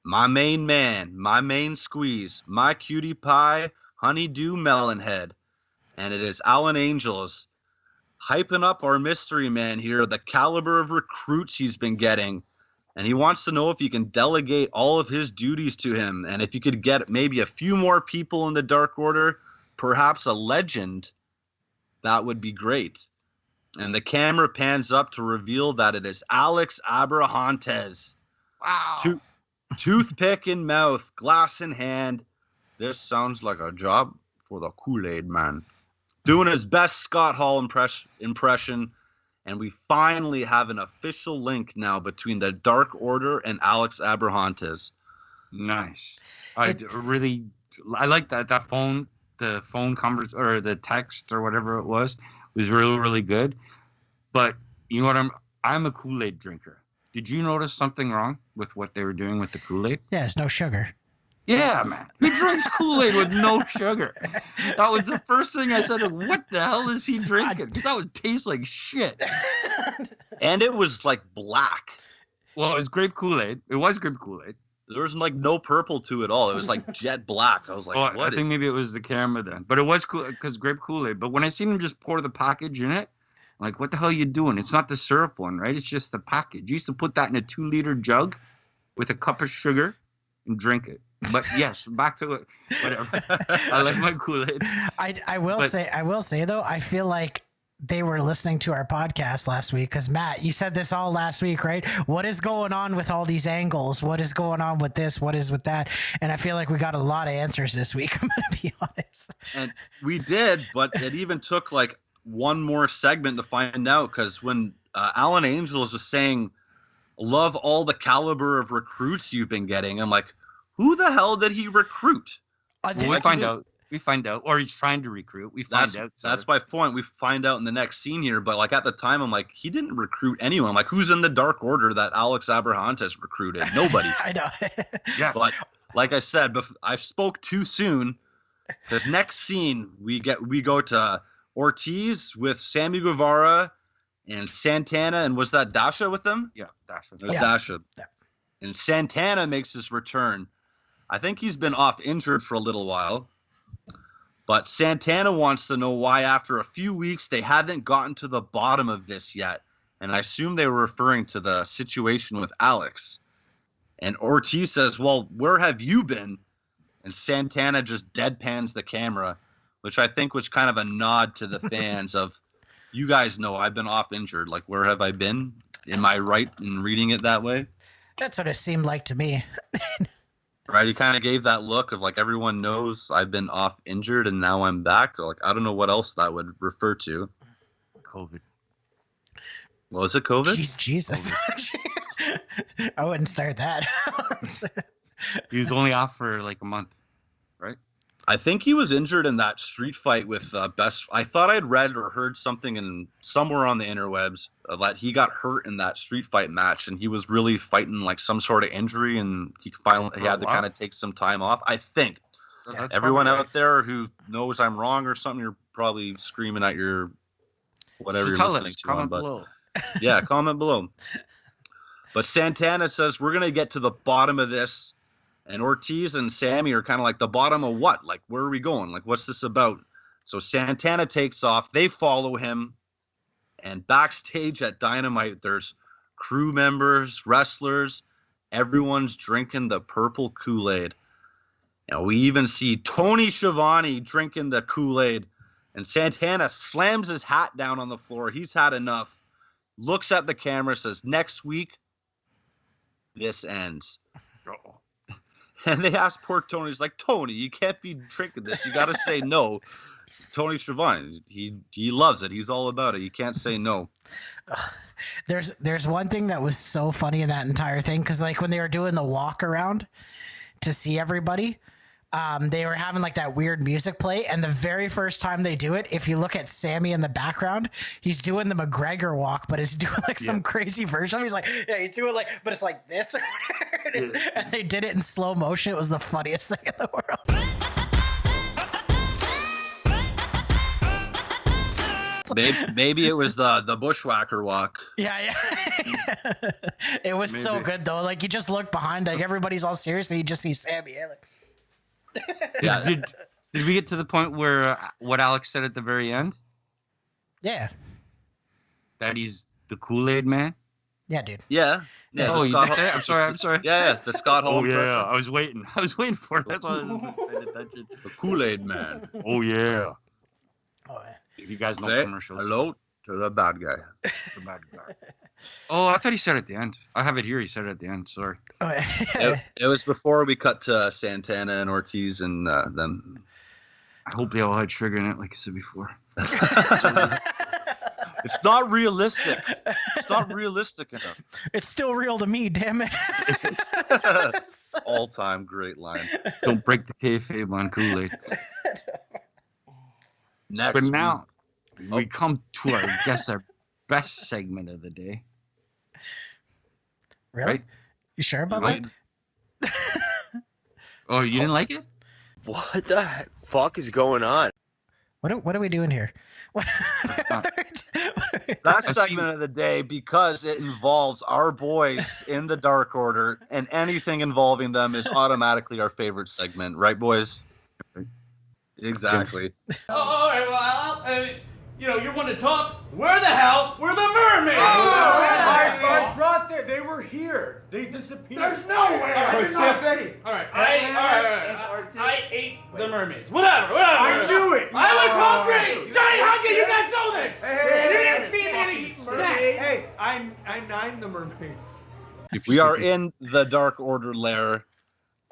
my main man, my main squeeze, my cutie pie, honeydew melonhead. And it is Alan Angels hyping up our mystery man here, the caliber of recruits he's been getting. And he wants to know if you can delegate all of his duties to him. And if you could get maybe a few more people in the Dark Order, perhaps a legend, that would be great. And the camera pans up to reveal that it is Alex Abrahantes. Wow. Toothpick in mouth, glass in hand. This sounds like a job for the Kool-Aid man. Doing his best Scott Hall impression. And we finally have an official link now between the Dark Order and Alex Abrahantes. Nice. I like that phone. The phone conversation or the text or whatever it was really, really good. But you know what? I'm a Kool-Aid drinker. Did you notice something wrong with what they were doing with the Kool-Aid? Yeah, it's no sugar. Yeah, man. Who drinks Kool-Aid with no sugar? That was the first thing I said. What the hell is he drinking? That would taste like shit. And it was like black. Well, it was grape Kool-Aid. It was grape Kool-Aid. There was like no purple to it all. It was like jet black. I was like, what? I think maybe it was the camera then. But it was cool because grape Kool-Aid. But when I seen him just pour the package in it, I'm like, what the hell are you doing? It's not the syrup one, right? It's just the package. You used to put that in a 2-liter jug with a cup of sugar and drink it. But yes, back to it. Whatever. I like my Kool-Aid. I will say though, I feel like they were listening to our podcast last week because Matt, you said this all last week, right? What is going on with all these angles? What is going on with this? What is with that? And I feel like we got a lot of answers this week. I'm going to be honest. And we did, but it even took like one more segment to find out because when Alan Angels was saying, love all the caliber of recruits you've been getting, I'm like, who the hell did he recruit? We find out. We find out, or he's trying to recruit. We find out. That's my point. We find out in the next scene here. But like at the time, I'm like, he didn't recruit anyone. I'm like, who's in the Dark Order that Alex Abrahantes recruited? Nobody. I know. Yeah. But like I said, I spoke too soon. This next scene, we go to Ortiz with Sammy Guevara and Santana, and was that Dasha with them? Yeah, Dasha. It was Dasha. Yeah. And Santana makes his return. I think he's been off injured for a little while. But Santana wants to know why after a few weeks they haven't gotten to the bottom of this yet. And I assume they were referring to the situation with Alex. And Ortiz says, well, where have you been? And Santana just deadpans the camera, which I think was kind of a nod to the fans of, you guys know I've been off injured. Like, where have I been? Am I right in reading it that way? That's what it seemed like to me. Right, he kind of gave that look of like everyone knows I've been off injured and now I'm back. Or like I don't know what else that would refer to. COVID. Was it COVID? Jesus. I wouldn't start that. He was only off for like a month, right? I think he was injured in that street fight with Best. I thought I'd read or heard something somewhere on the interwebs that he got hurt in that street fight match, and he was really fighting like some sort of injury, and he had to kind of take some time off. I think. Yeah, everyone out there who knows I'm wrong or something, you're probably screaming at your whatever you're listening to. Comment below. Yeah, comment below. But Santana says we're gonna get to the bottom of this. And Ortiz and Sammy are kind of like the bottom of what? Like, where are we going? Like, what's this about? So Santana takes off. They follow him. And backstage at Dynamite, there's crew members, wrestlers. Everyone's drinking the purple Kool-Aid. And we even see Tony Schiavone drinking the Kool-Aid. And Santana slams his hat down on the floor. He's had enough. Looks at the camera, says, next week, this ends. Uh-oh. And they asked poor Tony, he's like, Tony, you can't be drinking this. You got to say no. Tony Schiavone, he loves it. He's all about it. You can't say no. There's one thing that was so funny in that entire thing, because like when they were doing the walk around to see everybody, they were having like that weird music play, and the very first time they do it, if you look at Sammy in the background, he's doing the McGregor walk, but he's doing like some crazy version. He's like, yeah, he's doing like, but it's like this or whatever. And they did it in slow motion. It was the funniest thing in the world. Maybe it was the bushwhacker walk. Yeah. It was so good though. Like you just look behind, like everybody's all serious, and you just see Sammy. Like, yeah. Did we get to the point where what Alex said at the very end? Yeah. That he's the Kool-Aid man? Yeah, dude. Yeah. Yeah. Oh, the you Scott did say? I'm sorry. I'm sorry. Yeah, the Scott Hall Oh yeah, impression. I was waiting. I was waiting for it. That's why I was paying attention. The Kool-Aid Man. Oh yeah. Oh, yeah. If you guys know Say commercials. hello to the bad guy. The bad guy. Oh, I thought he said it at the end. I have it here. He said it at the end. Sorry. Oh, yeah. It was before we cut to Santana and Ortiz and them. I hope they all had sugar in it, like I said before. It's not realistic. It's not realistic enough. It's still real to me, damn it. All-time great line. Don't break the kayfabe on Kool-Aid. Next, But now Oh. we come to our best segment of the day. Really? Right? You sure about Right. that? Oh, you didn't like it? What the fuck is going on? What are we doing here? What? that segment of the day, because it involves our boys in the Dark Order, and anything involving them is automatically our favorite segment, right, boys? Exactly. Oh, all right, well, you want to talk? Where the hell were the mermaids? I brought them. They were here. They disappeared. There's no way. I did not Pacific. see. All right. Atlantic, I ate the mermaids. Whatever. I knew it. I was hungry. Johnny, how can you guys know this? You didn't feed me any snacks. Hey, I nine the mermaids. We are in the Dark Order lair,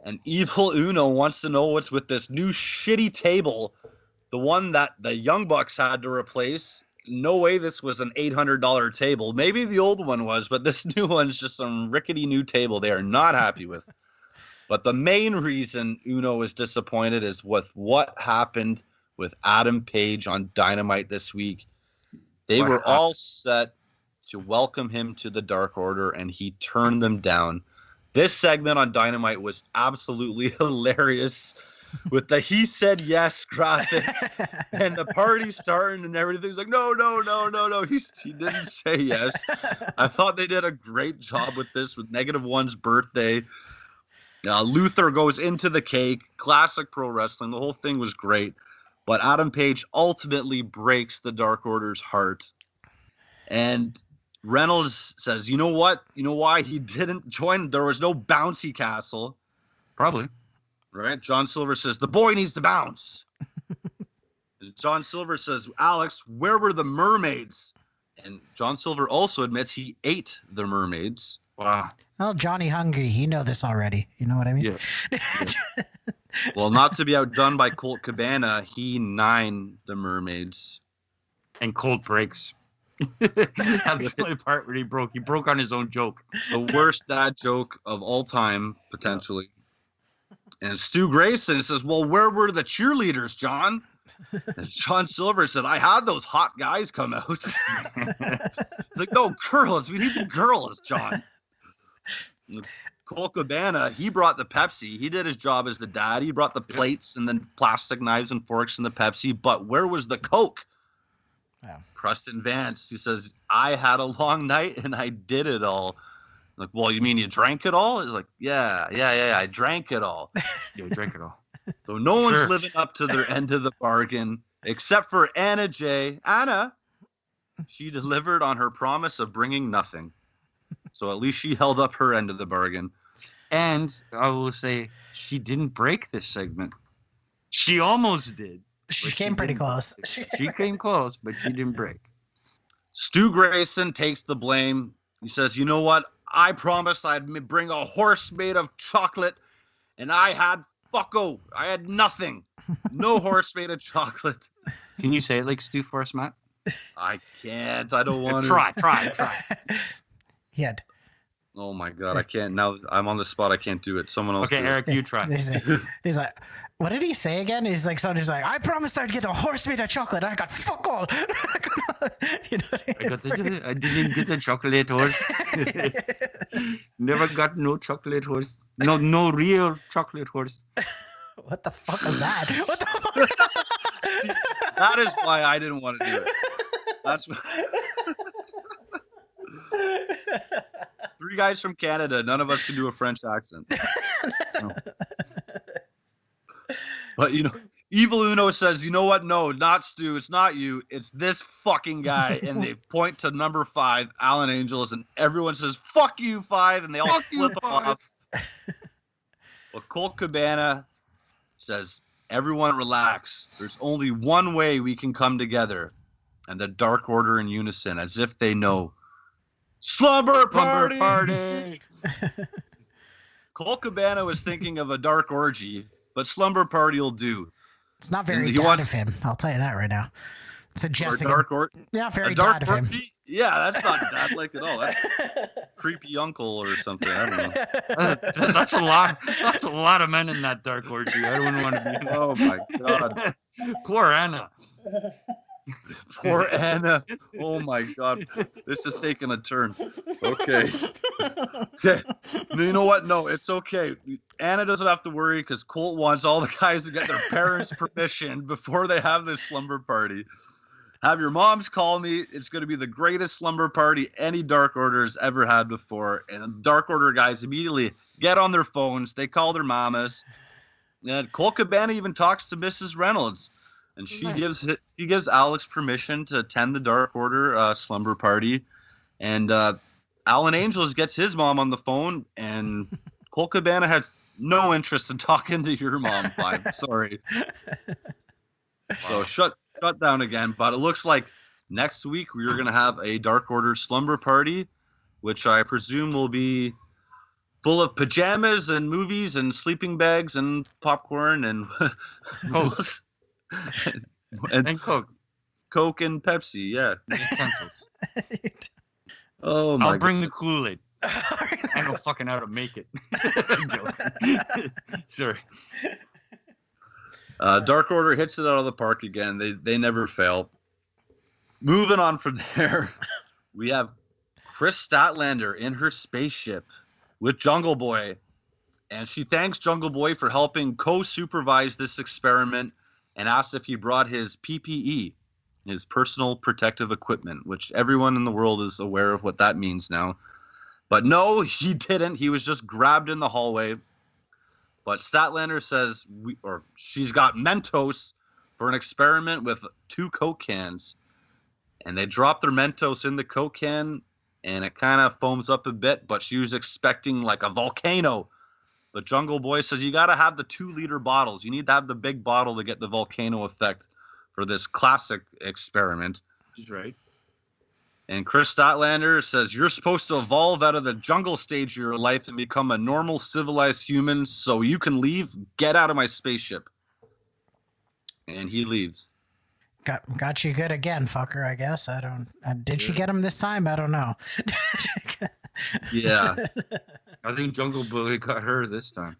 and Evil Uno wants to know what's with this new shitty table, the one that the Young Bucks had to replace. No way this was an $800 table. Maybe the old one was, but this new one's just some rickety new table they are not happy with. But the main reason Uno is disappointed is with what happened with Adam Page on Dynamite this week. They were all set to welcome him to the Dark Order, and he turned them down. This segment on Dynamite was absolutely hilarious with the "he said yes" graphic and the party starting and everything. He's like, no. He didn't say yes. I thought they did a great job with this, with -1's birthday. Luther goes into the cake. Classic pro wrestling. The whole thing was great. But Adam Page ultimately breaks the Dark Order's heart. And Reynolds says, you know what? You know why he didn't join? There was no bouncy castle. Probably. Right? John Silver says, the boy needs to bounce. John Silver says, Alex, where were the mermaids? And John Silver also admits he ate the mermaids. Wow. Well, Johnny Hungry, you know this already. You know what I mean? Yeah. Well, not to be outdone by Colt Cabana, he nined the mermaids. And Colt breaks. That's the only part where he broke. He broke on his own joke. The worst dad joke of all time, potentially. And Stu Grayson says, well, where were the cheerleaders, John? And John Silver said, I had those hot guys come out. He's like, no, girls. We need the girls, John. Colt Cabana, he brought the Pepsi. He did his job as the dad. He brought the plates and then plastic knives and forks and the Pepsi. But where was the Coke? Yeah. Preston Vance, he says, I had a long night and I did it all. I'm like, well, you mean you drank it all? He's like, yeah, I drank it all. Yeah, we drank it all. So no one's Sure. living up to their end of the bargain, except for Anna J. Anna, she delivered on her promise of bringing nothing. So at least she held up her end of the bargain. And I will say, she didn't break this segment. She almost did. She but came pretty didn't. close. She came close, but she didn't break. Stu Grayson takes the blame. He says, you know what? I promised I'd bring a horse made of chocolate, and I had fucko. I had nothing. No horse made of chocolate. Can you say it like Stu for us, Matt? I can't. I don't want to. Try. He had. Oh my God, I can't. Now I'm on the spot. I can't do it. Someone else Okay, do it. Eric, you try. He's like, what did he say again? He's like, somebody's like, I promised I'd get a horse made of chocolate. I got fuck all. You know what I mean? I didn't get a chocolate horse. Never got no chocolate horse. No real chocolate horse. What the fuck was that? What the fuck? That is why I didn't want to do it. That's three guys from Canada. None of us can do a French accent. No. But Evil Uno says, you know what? No, not Stu. It's not you. It's this fucking guy. And they point to number 5, Alan Angels, and everyone says, fuck you, 5, and they all flip him off. Well, Colt Cabana says, everyone relax. There's only one way we can come together. And the Dark Order in unison, as if they know. Slumber party! Colt Cabana was thinking of a dark orgy, but slumber party will do. It's not very dad of him. I'll tell you that right now. Suggesting yeah, very dad of him. Yeah, that's not dad like at all. That's creepy uncle or something. I don't know. That's a lot. That's a lot of men in that dark orgy. I wouldn't want to be in that. Oh my god. Poor Anna. Poor Anna. Oh my god. This is taking a turn. Okay. Okay. You know what? No, it's okay. Anna doesn't have to worry because Colt wants all the guys to get their parents' permission before they have this slumber party. Have your moms call me. It's going to be the greatest slumber party any Dark Order has ever had before. And Dark Order guys immediately get on their phones. They call their mamas. And Colt Cabana even talks to Mrs. Reynolds. And she gives Alex permission to attend the Dark Order slumber party. And Alan Angels gets his mom on the phone. And Colt Cabana has no interest in talking to your mom, 5. Sorry. So shut down again. But it looks like next week we are going to have a Dark Order slumber party, which I presume will be full of pajamas and movies and sleeping bags and popcorn and Coke. and Coke and Pepsi, yeah. Oh my I'll bring the Kool-Aid. I don't fucking know how to make it. Sorry. Dark Order hits it out of the park again. They never fail. Moving on from there, we have Chris Statlander in her spaceship with Jungle Boy. And she thanks Jungle Boy for helping co-supervise this experiment and asks if he brought his PPE, his personal protective equipment, which everyone in the world is aware of what that means now. But no, he didn't. He was just grabbed in the hallway. But Statlander says she's got Mentos for an experiment with 2 Coke cans. And they drop their Mentos in the Coke can, and it kind of foams up a bit, but she was expecting like a volcano. But Jungle Boy says you got to have the 2-liter bottles. You need to have the big bottle to get the volcano effect for this classic experiment. He's right. And Chris Statlander says you're supposed to evolve out of the jungle stage of your life and become a normal, civilized human so you can leave. Get out of my spaceship. And he leaves. Got you good again, fucker, I guess. Did she get him this time? I don't know. Yeah. I think Jungle Boy got her this time.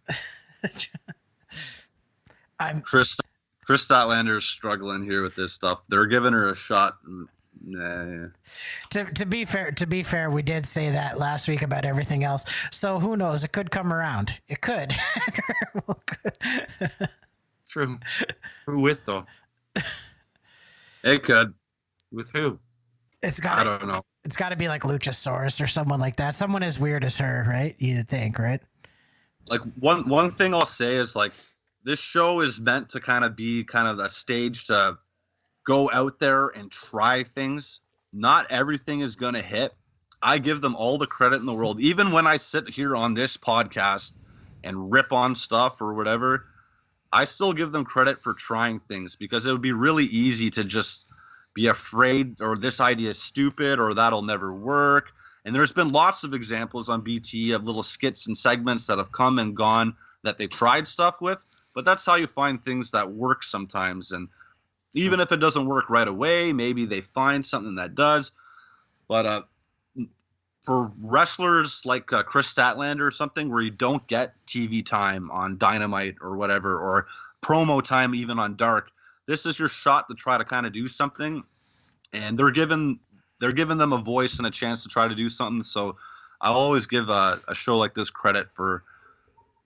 Chris Statlander is struggling here with this stuff. They're giving her a shot. Nah. To be fair, we did say that last week about everything else. So who knows? It could come around. It could. True. Who with though? It could. With who? I don't know. It's got to be like Luchasauras or someone like that. Someone as weird as her, right? You'd think, right? Like one thing I'll say is like this show is meant to kind of be kind of a stage to go out there and try things. Not everything is going to hit. I give them all the credit in the world. Even when I sit here on this podcast and rip on stuff or whatever, I still give them credit for trying things because it would be really easy to just be afraid or this idea is stupid or that'll never work. And there's been lots of examples on BT of little skits and segments that have come and gone that they tried stuff with. But that's how you find things that work sometimes. And even if it doesn't work right away, maybe they find something that does. But for wrestlers like Chris Statlander or something where you don't get TV time on Dynamite or whatever, or promo time even on Dark, this is your shot to try to kind of do something. And they're giving them a voice and a chance to try to do something. So I'll always give a show like this credit for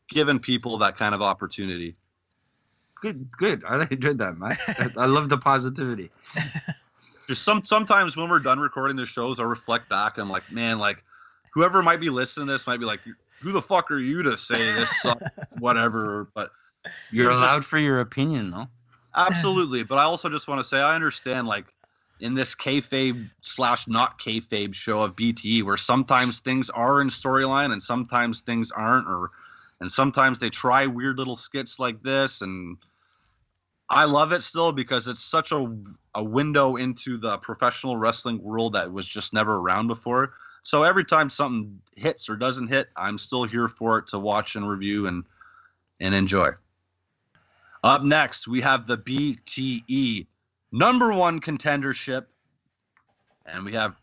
giving people that kind of opportunity. Good. I enjoyed that, man. I love the positivity. Just sometimes when we're done recording the shows, I reflect back and I'm like, man, like whoever might be listening to this might be like, who the fuck are you to say this sucks, whatever? But you're allowed for your opinion, though. Absolutely, but I also just want to say I understand, like, in this kayfabe / not kayfabe show of BTE, where sometimes things are in storyline and sometimes things aren't, and sometimes they try weird little skits like this, and I love it still because it's such a window into the professional wrestling world that was just never around before. So every time something hits or doesn't hit, I'm still here for it to watch and review and enjoy. Up next, we have the BTE #1 contendership, and we have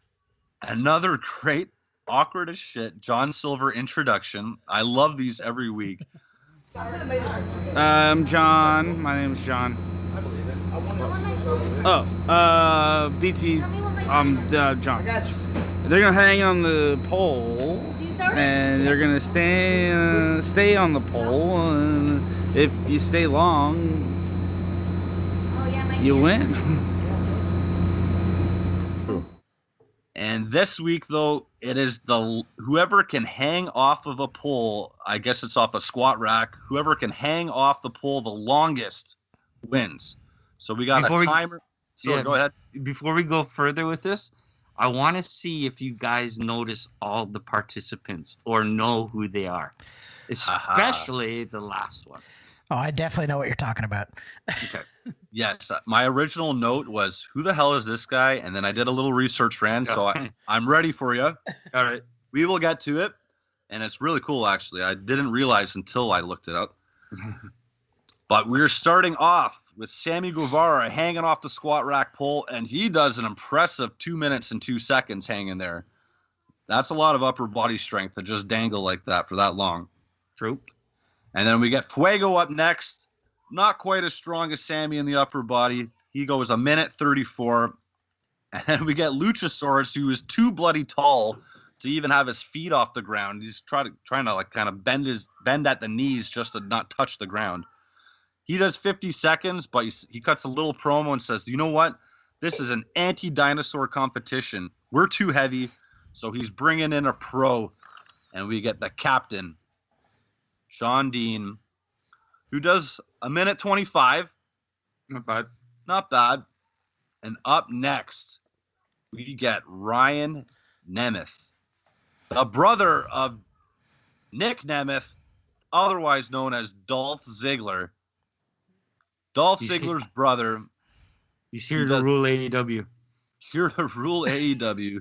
another great, awkward as shit John Silver introduction. I love these every week. I'm John. My name's John. Oh, BT. John. They're gonna hang on the pole, and they're gonna stay on the pole. And if you stay long, you win. And this week, though, it is whoever can hang off of a pole. I guess it's off a squat rack. Whoever can hang off the pole the longest wins. So we got a timer. Go ahead. Before we go further with this, I want to see if you guys notice all the participants or know who they are, especially the last one. Oh, I definitely know what you're talking about. Okay. Yes, my original note was, who the hell is this guy? And then I did a little research, Rand, so I'm ready for you. All right. We will get to it, and it's really cool, actually. I didn't realize until I looked it up. But we're starting off with Sammy Guevara hanging off the squat rack pole, and he does an impressive 2 minutes and 2 seconds hanging there. That's a lot of upper body strength to just dangle like that for that long. True. And then we get Fuego up next. Not quite as strong as Sammy in the upper body. He goes 1:34. And then we get Luchasauras, who is too bloody tall to even have his feet off the ground. He's trying to like kind of bend at the knees just to not touch the ground. He does 50 seconds, but he cuts a little promo and says, you know what? This is an anti-dinosaur competition. We're too heavy. So he's bringing in a pro. And we get the captain, Sean Dean, who does 1:25. Not bad. Not bad. And up next, we get Ryan Nemeth, the brother of Nick Nemeth, otherwise known as Dolph Ziggler. Dolph Ziggler's brother. He's here to rule AEW. Here to rule AEW.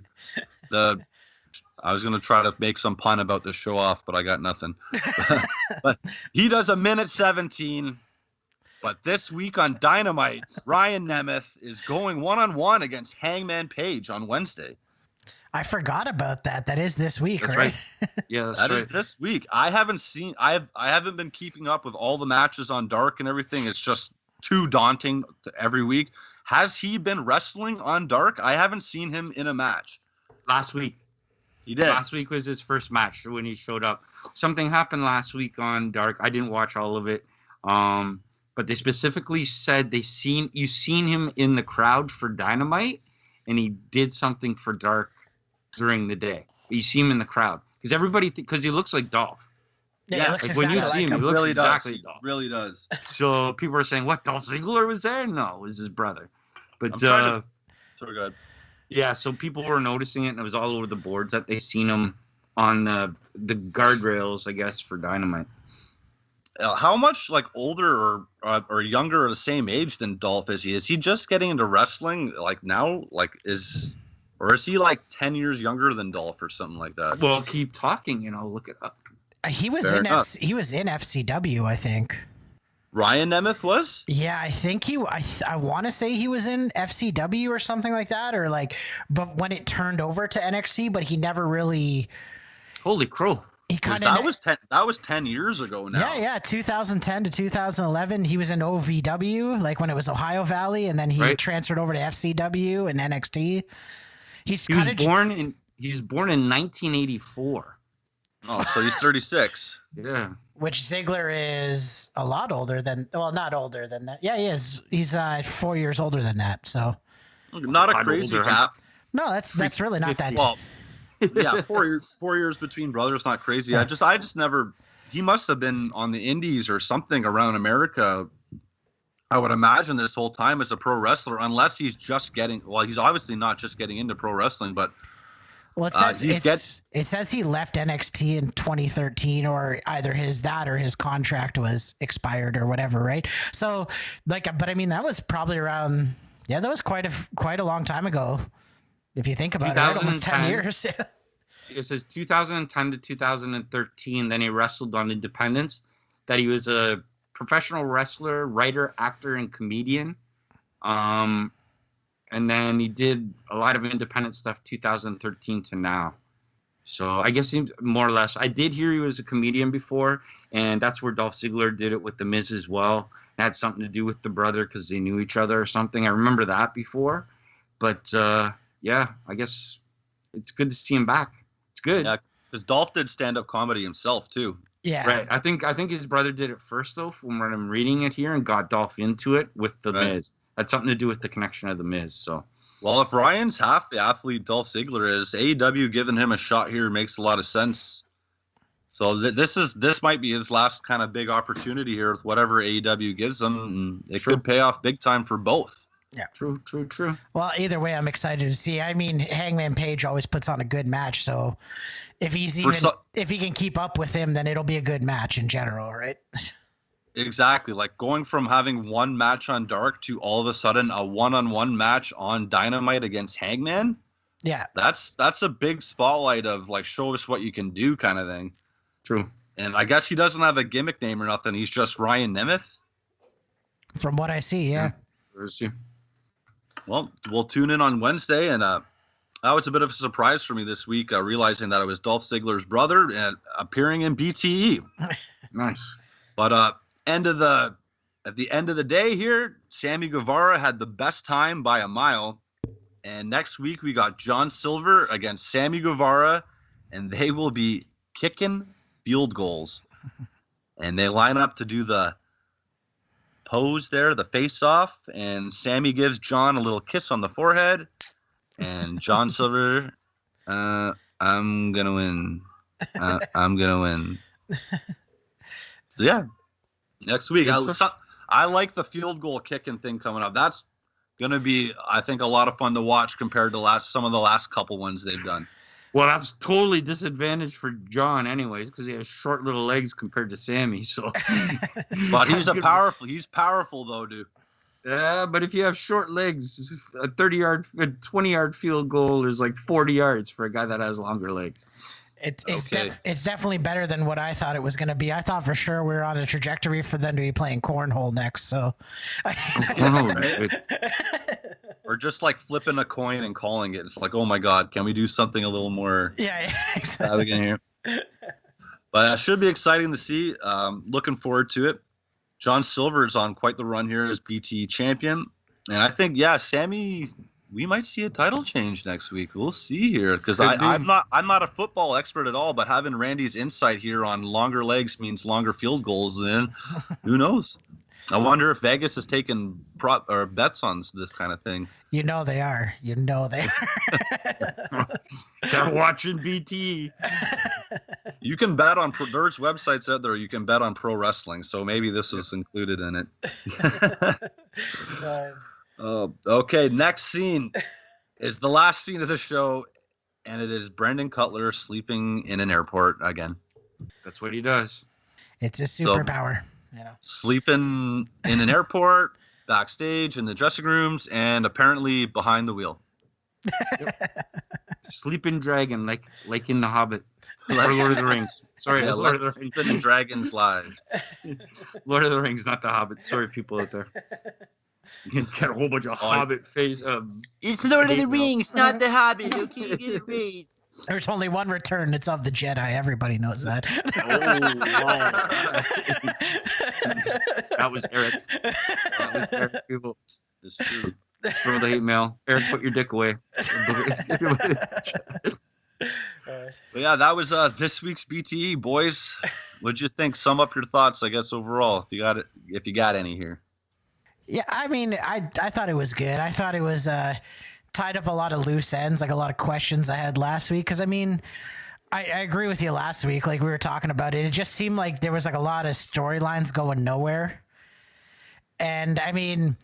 I was going to try to make some pun about this show off, but I got nothing. But he does 1:17. But this week on Dynamite, Ryan Nemeth is going one-on-one against Hangman Page on Wednesday. I forgot about that. That is this week, That's right? Yeah, that is this week. I haven't been keeping up with all the matches on Dark and everything. It's just too daunting every week. Has he been wrestling on Dark? I haven't seen him in a match. Last week. He did. Last week was his first match when he showed up. Something happened last week on Dark. I didn't watch all of it. But they specifically said you seen him in the crowd for Dynamite, and he did something for Dark during the day. You see him in the crowd because everybody because he looks like Dolph. Yeah, like when you see him, he looks really exactly does. Dolph. Really does. So people are saying, "What? Dolph Ziggler was there?" No, it was his brother. But so good. Yeah, so people were noticing it, and it was all over the boards that they seen him on the guardrails, I guess, for Dynamite. How much like older or younger or the same age than Dolph is he? Is he just getting into wrestling like now? Or is he like 10 years younger than Dolph or something like that? Well, keep talking, look it up. He was in FCW, I think. Ryan Nemeth was? Yeah, I think I want to say he was in FCW or something like that, but when it turned over to NXT, but he never really. Holy crow! He kind of that was 10 years ago now. Yeah, 2010 to 2011, he was in OVW, like when it was Ohio Valley, and then he transferred over to FCW and NXT. He was born in 1984. Oh, so he's 36. Yeah. Which Ziggler is a lot older than, well, not older than that. Yeah, he is. He's 4 years older than that. So not a crazy gap. No, that's really not that. Well, yeah, 4 years between brothers, not crazy. Yeah. I just never. He must have been on the Indies or something around America I would imagine this whole time as a pro wrestler, unless he's just getting. Well, he's obviously not just getting into pro wrestling, but Well, it says he left NXT in 2013, or either his contract was expired or whatever, right? So, like, but I mean, that was probably around. Yeah, that was quite a long time ago, if you think about it. Right? Almost 10 years. It says 2010 to 2013. Then he wrestled on Independence. That he was a professional wrestler, writer, actor, and comedian. And then he did a lot of independent stuff 2013 to now. So I guess he, more or less, I did hear he was a comedian before, and that's where Dolph Ziggler did it with The Miz as well. It had something to do with the brother because they knew each other or something. I remember that before. But, yeah, I guess it's good to see him back. It's good. Yeah, because Dolph did stand-up comedy himself, too. Yeah. Right. I think his brother did it first, though, from what I'm reading it here, and got Dolph into it with The Miz. Had something to do with the connection of The Miz. So, well, if Ryan's half the athlete Dolph Ziggler is, AEW giving him a shot here makes a lot of sense. So this might be his last kind of big opportunity here with whatever AEW gives him. And it could pay off big time for both. Yeah. True. Well, either way, I'm excited to see. I mean, Hangman Page always puts on a good match, so if if he can keep up with him, then it'll be a good match in general, right? Exactly. Like going from having one match on Dark to all of a sudden a one-on-one match on Dynamite against Hangman. Yeah. That's a big spotlight of like, show us what you can do kind of thing. True. And I guess he doesn't have a gimmick name or nothing. He's just Ryan Nemeth. From what I see, yeah. Where is he? Well, we'll tune in on Wednesday, and that was a bit of a surprise for me this week, realizing that it was Dolph Ziggler's brother and appearing in BTE. Nice. But at the end of the day here, Sammy Guevara had the best time by a mile. And next week we got John Silver against Sammy Guevara, and they will be kicking field goals. And they line up to do the pose there, the face off, and Sammy gives John a little kiss on the forehead, and John Silver, I'm gonna win. I'm gonna win. So yeah, next week I like the field goal kicking thing coming up. That's gonna be, I think, a lot of fun to watch compared to some of the last couple ones they've done. Well, that's totally disadvantage for John, anyways, because he has short little legs compared to Sammy. So, but he's powerful though, dude. Yeah, but if you have short legs, a 20-yard field goal is like 40 yards for a guy that has longer legs. It's definitely better than what I thought it was going to be. I thought for sure we were on a trajectory for them to be playing cornhole next. So, or just like flipping a coin and calling it. It's like, oh my God, can we do something a little more extravagant here? But it should be exciting to see. Looking forward to it. John Silver is on quite the run here as BT champion, and I think Sammy, we might see a title change next week. We'll see here, because I'm not a football expert at all, but having Randy's insight here on longer legs means longer field goals. Then who knows? I wonder if Vegas is taking bets on this kind of thing. You know they are. They're watching BT. You can bet on there's websites out there. You can bet on pro wrestling, so maybe this is included in it. Okay, next scene is the last scene of the show, and it is Brendan Cutler sleeping in an airport again. That's what he does. It's a superpower. Sleeping in an airport, backstage, in the dressing rooms, and apparently behind the wheel. Sleeping dragon, like in The Hobbit. Or Lord of the Rings. Sorry, Lord of the Rings. Sleeping dragons live. Lord of the Rings, not The Hobbit. Sorry, people out there. You can get a whole bunch of Hobbit face. It's Lord of the Rings, not The Hobbit. Okay, get it right. There's only one return. It's of the Jedi. Everybody knows that. That was Eric. People. It's true. Throw the hate mail. Eric, put your dick away. But yeah, that was this week's BTE, boys. What'd you think? Sum up your thoughts, I guess, overall, if you got any here. Yeah, I mean, I thought it was good. I thought it was tied up a lot of loose ends, like a lot of questions I had last week. Because, I mean, I agree with you last week. Like we were talking about it. It just seemed like there was like a lot of storylines going nowhere. And I mean,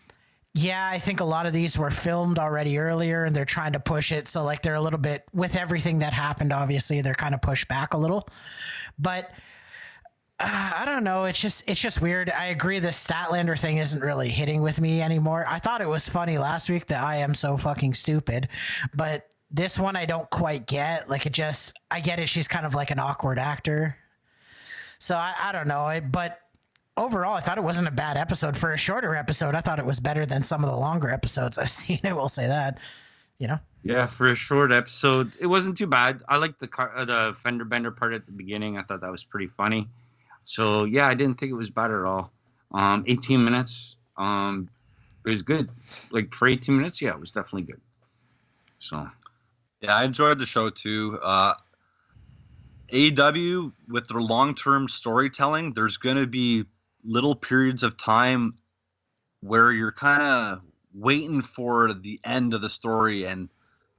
yeah, I think a lot of these were filmed already earlier and they're trying to push it. So like they're a little bit, with everything that happened, obviously they're kind of pushed back a little, but I don't know. It's just weird. I agree. The Statlander thing isn't really hitting with me anymore. I thought it was funny last week that I am so fucking stupid, but this one I don't quite get. Like I get it. She's kind of like an awkward actor. So I don't know. But overall, I thought it wasn't a bad episode. For a shorter episode, I thought it was better than some of the longer episodes I've seen. I will say that, Yeah, for a short episode, it wasn't too bad. I liked the Fender Bender part at the beginning. I thought that was pretty funny. So, yeah, I didn't think it was bad at all. 18 minutes, it was good. Like, for 18 minutes, yeah, it was definitely good. So, yeah, I enjoyed the show, too. AEW, with their long-term storytelling, there's going to be little periods of time where you're kind of waiting for the end of the story and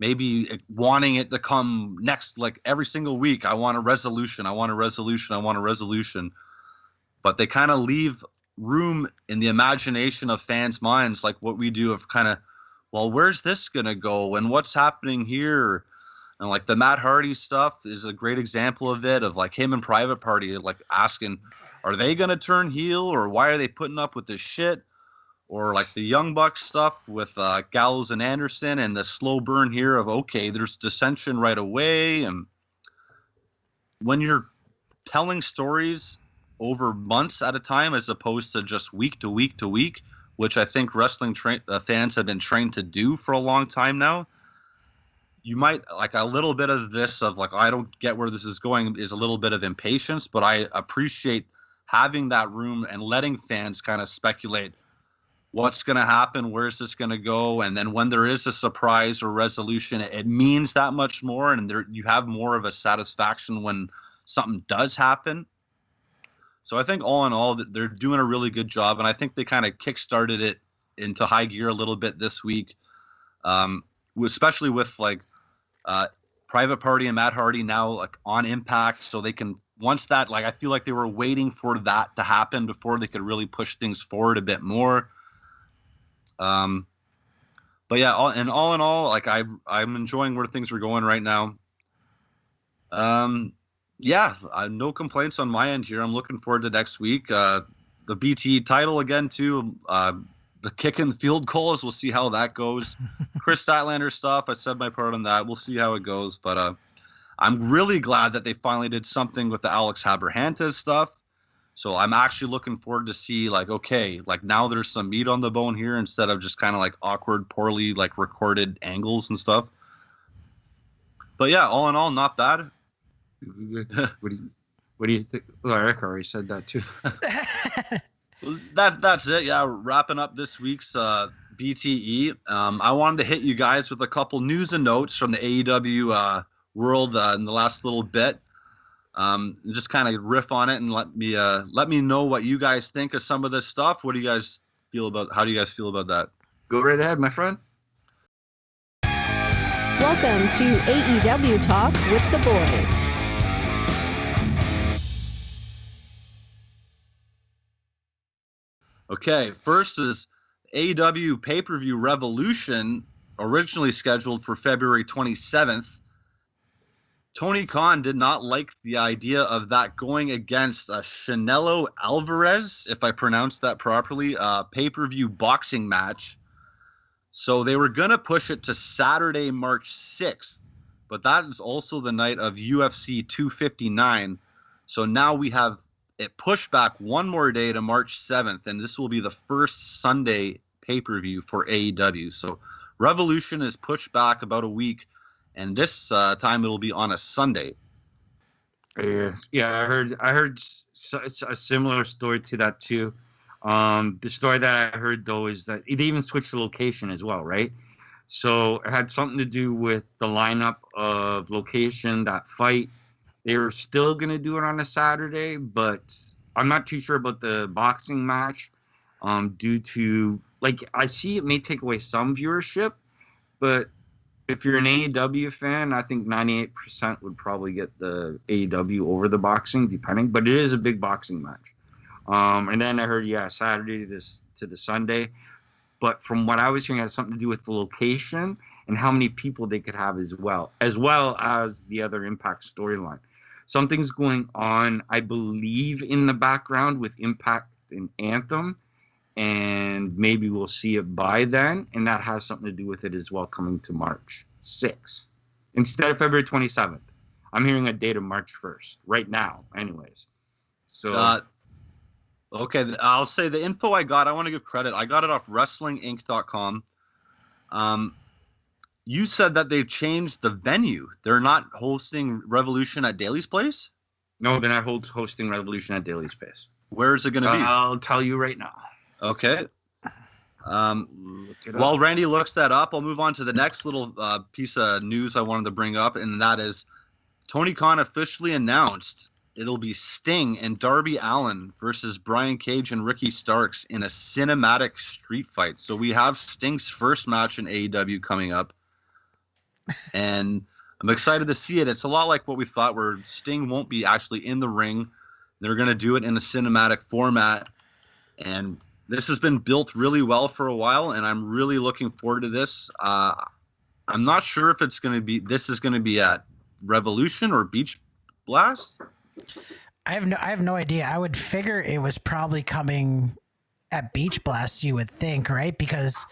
maybe wanting it to come next, like every single week. I want a resolution. I want a resolution. I want a resolution. But they kind of leave room in the imagination of fans' minds, like what we do, of kind of, well, where's this going to go? And what's happening here? And like the Matt Hardy stuff is a great example of it, of like him and Private Party, like asking, are they going to turn heel, or why are they putting up with this shit? Or like the Young Bucks stuff with Gallows and Anderson, and the slow burn here of, okay, there's dissension right away. And when you're telling stories over months at a time, as opposed to just week to week to week, which I think wrestling fans have been trained to do for a long time now, you might like a little bit of this of like, I don't get where this is going, is a little bit of impatience, but I appreciate having that room and letting fans kind of speculate what's going to happen, where's this going to go, and then when there is a surprise or resolution, it means that much more, and you have more of a satisfaction when something does happen. So I think all in all, they're doing a really good job, and I think they kind of kickstarted it into high gear a little bit this week, especially with like Private Party and Matt Hardy now like on Impact, so they can, once that, like I feel like they were waiting for that to happen before they could really push things forward a bit more. But yeah, all in all, like I'm enjoying where things are going right now. Yeah, no complaints on my end here. I'm looking forward to next week. The BT title again too. The kick and field goals. We'll see how that goes. Chris Statlander stuff. I said my part on that. We'll see how it goes. But I'm really glad that they finally did something with the Alex Abrahantes stuff. So I'm actually looking forward to see, like, okay, like now there's some meat on the bone here instead of just kind of like awkward, poorly like recorded angles and stuff. But yeah, all in all, not bad. What do you think? Well, Eric already said that too. That's it. Yeah, wrapping up this week's BTE. I wanted to hit you guys with a couple news and notes from the AEW world in the last little bit. Just kind of riff on it and let me know what you guys think of some of this stuff. What do you guys feel about? How do you guys feel about that? Go right ahead, my friend. Welcome to AEW Talk with the boys. Okay, first is AEW pay-per-view Revolution, originally scheduled for February 27th. Tony Khan did not like the idea of that going against Canelo Alvarez, if I pronounced that properly, pay-per-view boxing match. So they were going to push it to Saturday, March 6th, but that is also the night of UFC 259. So now we have it pushed back one more day to March 7th, and this will be the first Sunday pay-per-view for AEW. So Revolution is pushed back about a week, and this time it'll be on a Sunday. Yeah, I heard it's a similar story to that too. The story that I heard though is that they even switched the location as well, right? So it had something to do with the lineup of location, that fight. They were still going to do it on a Saturday, but I'm not too sure about the boxing match due to, like, I see it may take away some viewership, but if you're an AEW fan, I think 98% would probably get the AEW over the boxing, depending. But it is a big boxing match. And then I heard, yeah, Saturday, this to the Sunday. But from what I was hearing, it has something to do with the location and how many people they could have as well as the other Impact storyline. Something's going on, I believe, in the background with Impact and Anthem, and maybe we'll see it by then, and that has something to do with it as well, coming to March 6th instead of February 27th. I'm hearing a date of March 1st right now, anyways. So okay, I'll say the info I got, I want to give credit. I got it off wrestlinginc.com. You said that they've changed the venue. They're not hosting Revolution at Daly's Place? No, they're not hosting Revolution at Daly's Place. Where is it going to be? I'll tell you right now. Okay. While Randy looks that up, I'll move on to the next little piece of news I wanted to bring up, and that is Tony Khan officially announced it'll be Sting and Darby Allin versus Brian Cage and Ricky Starks in a cinematic street fight. So we have Sting's first match in AEW coming up, and I'm excited to see it. It's a lot like what we thought, where Sting won't be actually in the ring. They're going to do it in a cinematic format, and this has been built really well for a while, and I'm really looking forward to this. I'm not sure if this is going to be at Revolution or Beach Blast. I have no idea. I would figure it was probably coming at Beach Blast, you would think, right? Because,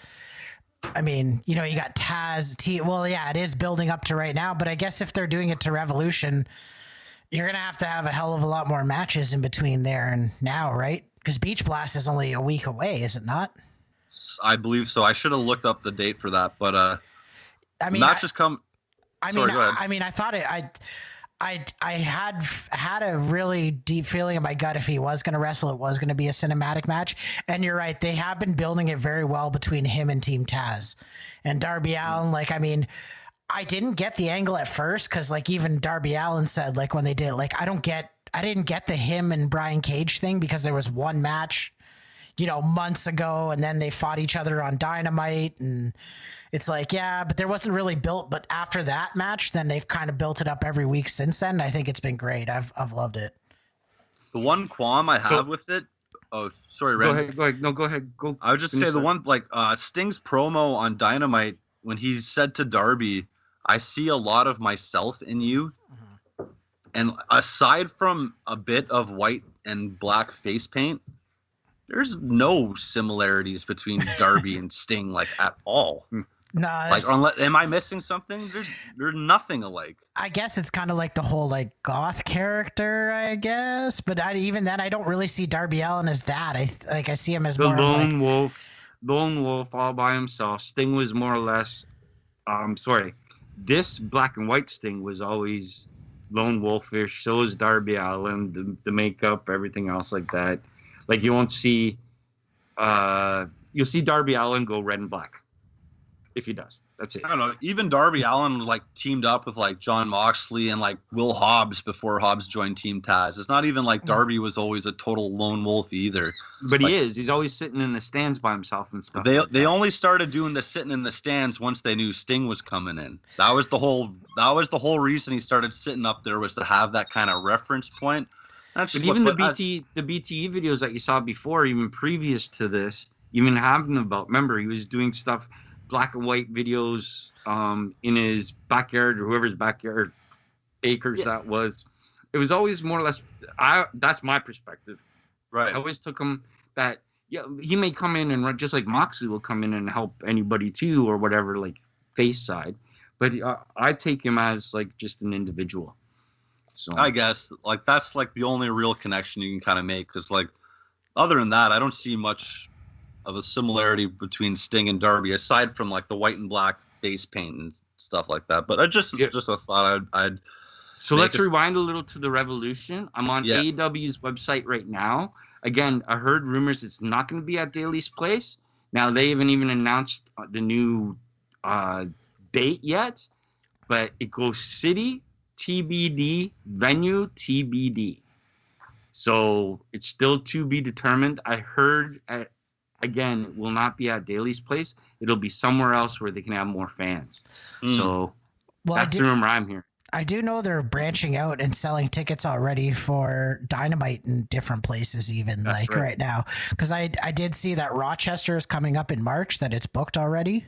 I mean, you got Taz. Well, yeah, it is building up to right now, but I guess if they're doing it to Revolution, you're going to have a hell of a lot more matches in between there and now, right? Because Beach Blast is only a week away, is it not? I believe so. I should have looked up the date for that, but I mean, matches come. Sorry, go ahead. I mean, I thought it. I had a really deep feeling in my gut if he was going to wrestle, it was going to be a cinematic match. And you're right, they have been building it very well between him and Team Taz and Darby Allin. Like, I mean, I didn't get the angle at first because, like, even Darby Allin said, like, when they did, like, I didn't get the him and Brian Cage thing because there was one match, months ago, and then they fought each other on Dynamite, and it's like, yeah, but there wasn't really built. But after that match, then they've kind of built it up every week since then. I think it's been great. I've loved it. The one qualm I have with it. Oh, sorry, Randy. Go ahead. No, go ahead. Go. I would just say the one, like, Sting's promo on Dynamite when he said to Darby, "I see a lot of myself in you." Mm-hmm. And aside from a bit of white and black face paint, there's no similarities between Darby and Sting, like, at all. No, like, am I missing something? There's nothing alike. I guess it's kind of like the whole, like, goth character, I guess. But even then, I don't really see Darby Allin as that. I see him as the more lone wolf. Lone wolf all by himself. Sting was more or less. This black and white Sting was always lone wolfish. So is Darby Allin. The makeup, everything else like that. Like, you won't see. You'll see Darby Allin go red and black. If he does, that's it. I don't know. Even Darby Allin, like, teamed up with, like, John Moxley and, like, Will Hobbs before Hobbs joined Team Taz. It's not even like Darby was always a total lone wolf either. But he is. He's always sitting in the stands by himself and stuff. They only started doing the sitting in the stands once they knew Sting was coming in. That was the whole reason he started sitting up there, was to have that kind of reference point. But even the BTE videos that you saw before, even previous to this, even having about. Remember, he was doing stuff. Black and white videos in his backyard, or whoever's backyard acres that was. It was always more or less. That's my perspective. Right. I always took him that. Yeah, he may come in and just like Moxley will come in and help anybody too, or whatever, like face side. But I take him as like just an individual. So I guess like that's like the only real connection you can kind of make, because like other than that, I don't see much of a similarity between Sting and Darby, aside from like the white and black face paint and stuff like that. But I just a thought I'd. So let's rewind a little to the Revolution. I'm on AEW's website right now. Again, I heard rumors it's not going to be at Daly's Place. Now they haven't even announced the new date yet, but it goes city TBD, venue TBD. So it's still to be determined. I heard again, it will not be at Daly's Place. It'll be somewhere else where they can have more fans. So that's the rumor I'm hearing. I do know they're branching out and selling tickets already for Dynamite in different places, even That's right now. Because I did see that Rochester is coming up in March, that it's booked already.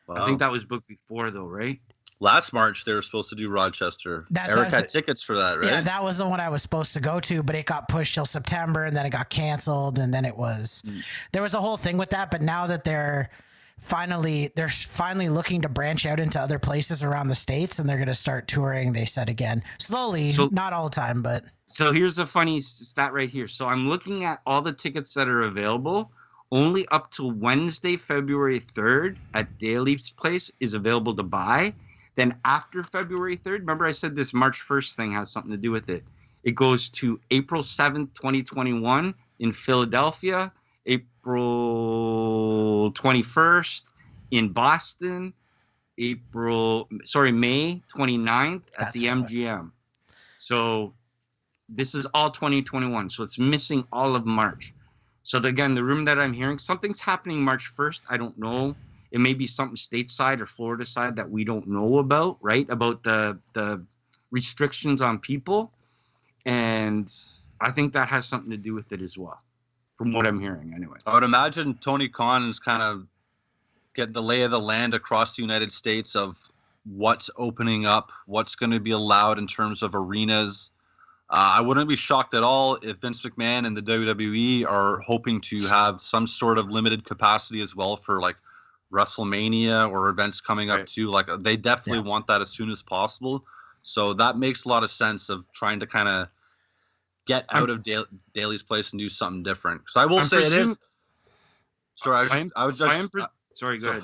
I think that was booked before, though, right? Last March they were supposed to do Rochester. Eric had tickets for that, right? Yeah, that was the one I was supposed to go to, but it got pushed till September, and then it got canceled, and then it was there was a whole thing with that. But now that they're finally looking to branch out into other places around the States, and they're going to start touring, they said, again, slowly, not all the time, but. So here's a funny stat right here. So I'm looking at all the tickets that are available. Only up to Wednesday, February 3rd at Daly's Place is available to buy. Then after February 3rd, remember I said this March 1st thing has something to do with it. It goes to April 7th, 2021 in Philadelphia, April 21st in Boston, May 29th at the MGM. So this is all 2021. So it's missing all of March. So again, the room that I'm hearing, something's happening March 1st. I don't know. It may be something stateside or Florida side that we don't know about, right? About the restrictions on people. And I think that has something to do with it as well, from what I'm hearing anyway. I would imagine Tony Khan is kind of getting the lay of the land across the United States of what's opening up, what's going to be allowed in terms of arenas. I wouldn't be shocked at all if Vince McMahon and the WWE are hoping to have some sort of limited capacity as well for like WrestleMania or events coming up too. Like they definitely want that as soon as possible. So that makes a lot of sense of trying to kind of get out of Daly's Place and do something different. Because I will say it is. Sorry, sorry, go ahead.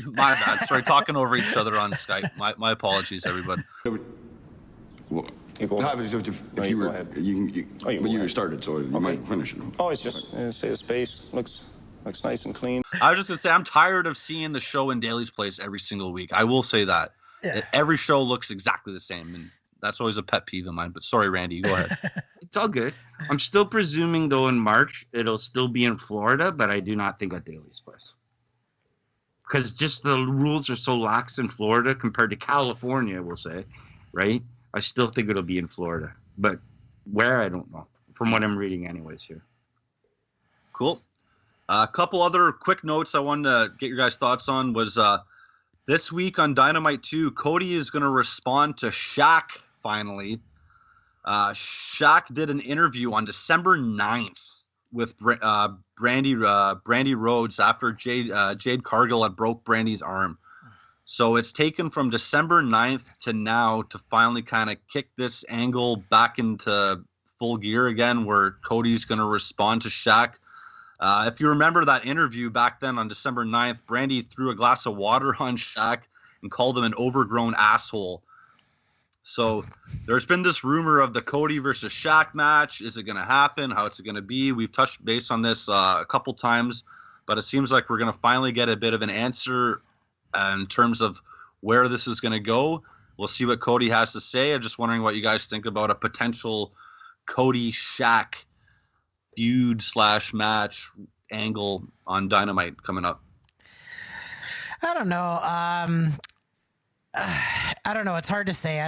My bad. Sorry, talking over each other on Skype. My apologies, everybody. Well, if you were, you started, so you might finish it. Oh, it's just say the space looks nice and clean. I was just gonna say I'm tired of seeing the show in Daly's Place every single week. I will say that. Yeah. Every show looks exactly the same, and that's always a pet peeve of mine. But sorry, Randy, go ahead. It's all good. I'm still presuming though in March it'll still be in Florida, but I do not think at Daly's Place. Because just the rules are so lax in Florida compared to California, we'll say, right? I still think it'll be in Florida, but where, I don't know. From what I'm reading anyways here. Cool. A couple other quick notes I wanted to get your guys' thoughts on was this week on Dynamite 2, Cody is going to respond to Shaq finally. Shaq did an interview on December 9th with Brandy Rhodes after Jade Cargill had broke Brandy's arm. So it's taken from December 9th to now to finally kind of kick this angle back into full gear again, where Cody's going to respond to Shaq. If you remember that interview back then on December 9th, Brandy threw a glass of water on Shaq and called him an overgrown asshole. So there's been this rumor of the Cody versus Shaq match. Is it going to happen? How's it going to be? We've touched base on this a couple times, but it seems like we're going to finally get a bit of an answer in terms of where this is going to go. We'll see what Cody has to say. I'm just wondering what you guys think about a potential Cody-Shaq feud/match angle on Dynamite coming up. I don't know. I don't know. It's hard to say.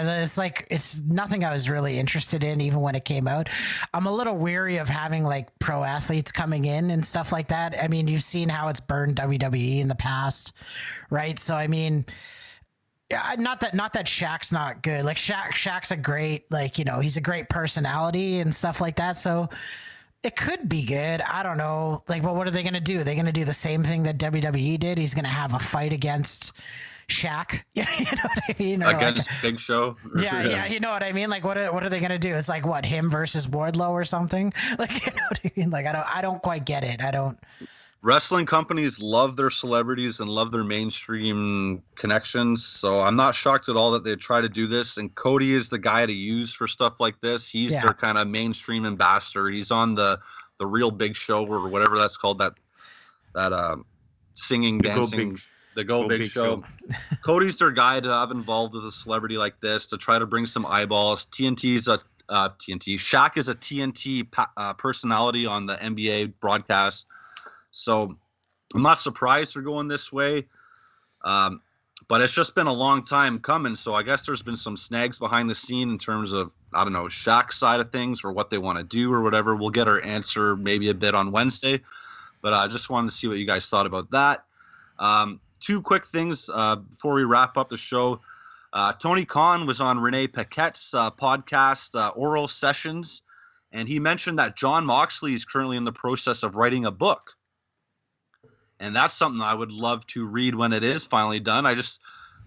It's nothing I was really interested in, even when it came out. I'm a little weary of having like pro athletes coming in and stuff like that. I mean, you've seen how it's burned WWE in the past, right? So, I mean, not that Shaq's not good. Like Shaq's a great, like, you know, he's a great personality and stuff like that. So it could be good. I don't know. Like, well, what are they going to do? They're going to do the same thing that WWE did. He's going to have a fight against Shaq. Yeah, you know what I mean? Or against Big Show. Yeah, you know what I mean? Like, what are they gonna do? It's like what, him versus Wardlow or something? Like, you know what I mean? Like, I don't quite get it. I don't. Wrestling companies love their celebrities and love their mainstream connections, so I'm not shocked at all that they try to do this. And Cody is the guy to use for stuff like this. He's their kind of mainstream ambassador. He's on the real Big Show or whatever that's called. That singing, dancing. The Go Big Show. Cody's their guy to have involved with a celebrity like this to try to bring some eyeballs. Shaq is a TNT personality on the NBA broadcast. So I'm not surprised they're going this way. But it's just been a long time coming, so I guess there's been some snags behind the scene in terms of, I don't know, Shaq's side of things or what they want to do or whatever. We'll get our answer maybe a bit on Wednesday, but I just wanted to see what you guys thought about that. Two quick things before we wrap up the show. Tony Khan was on Renee Paquette's podcast, Oral Sessions, and he mentioned that John Moxley is currently in the process of writing a book. And that's something I would love to read when it is finally done. I just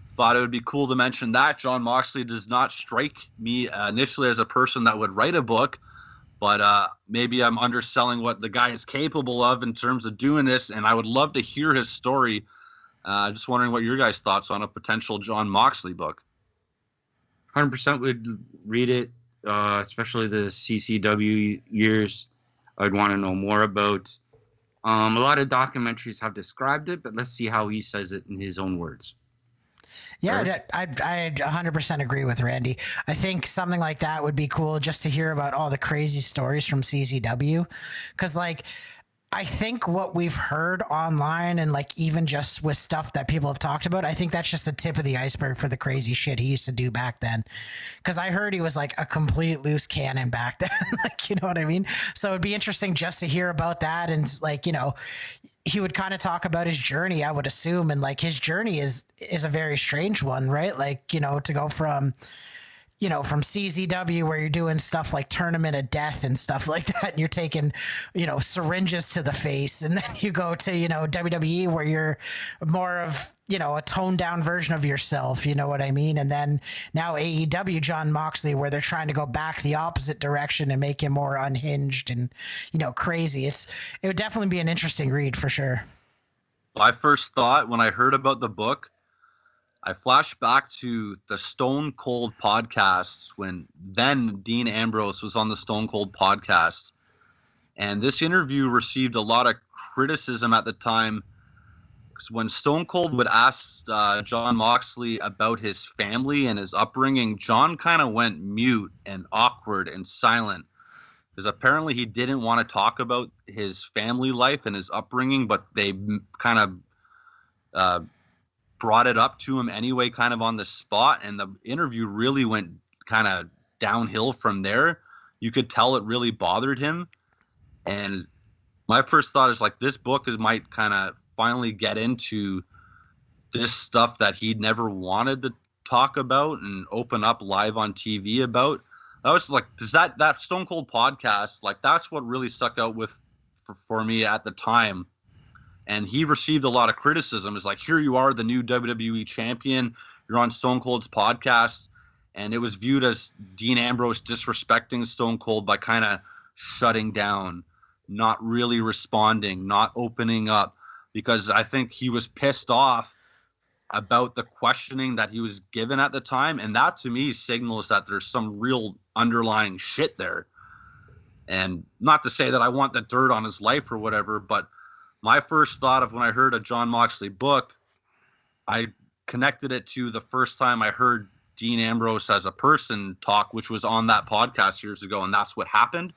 thought it would be cool to mention that. John Moxley does not strike me initially as a person that would write a book, but maybe I'm underselling what the guy is capable of in terms of doing this, and I would love to hear his story. Just wondering what your guys' thoughts on a potential John Moxley book. 100% would read it, especially the CCW years. I'd want to know more about. A lot of documentaries have described it, but let's see how he says it in his own words. Yeah, I'd 100% agree with Randy. I think something like that would be cool just to hear about all the crazy stories from CZW. Because, like, I think what we've heard online and, like, even just with stuff that people have talked about, I think that's just the tip of the iceberg for the crazy shit he used to do back then. Because I heard he was, like, a complete loose cannon back then. Like, you know what I mean? So it'd be interesting just to hear about that. And, like, you know, he would kind of talk about his journey, I would assume. And, like, his journey is a very strange one, right? Like, you know, to go from CZW where you're doing stuff like Tournament of Death and stuff like that, and you're taking, you know, syringes to the face, and then you go to, you know, WWE where you're more of, you know, a toned down version of yourself, you know what I mean? And then now AEW John Moxley where they're trying to go back the opposite direction and make him more unhinged and, you know, crazy. It would definitely be an interesting read for sure. My first thought when I heard about the book, I flashed back to the Stone Cold podcast when then Dean Ambrose was on the Stone Cold podcast. And this interview received a lot of criticism at the time. Because when Stone Cold would ask John Moxley about his family and his upbringing, John kind of went mute and awkward and silent. Because apparently he didn't want to talk about his family life and his upbringing, but they kind of brought it up to him anyway, kind of on the spot, and the interview really went kind of downhill from there. You could tell it really bothered him. And my first thought is, like, this book might kind of finally get into this stuff that he never wanted to talk about and open up live on TV about. That was like, does that Stone Cold podcast, like, that's what really stuck out with for me at the time. And he received a lot of criticism. It's like, here you are, the new WWE champion. You're on Stone Cold's podcast. And it was viewed as Dean Ambrose disrespecting Stone Cold by kind of shutting down, not really responding, not opening up. Because I think he was pissed off about the questioning that he was given at the time. And that, to me, signals that there's some real underlying shit there. And not to say that I want the dirt on his life or whatever, but my first thought of when I heard a John Moxley book, I connected it to the first time I heard Dean Ambrose as a person talk, which was on that podcast years ago, and that's what happened.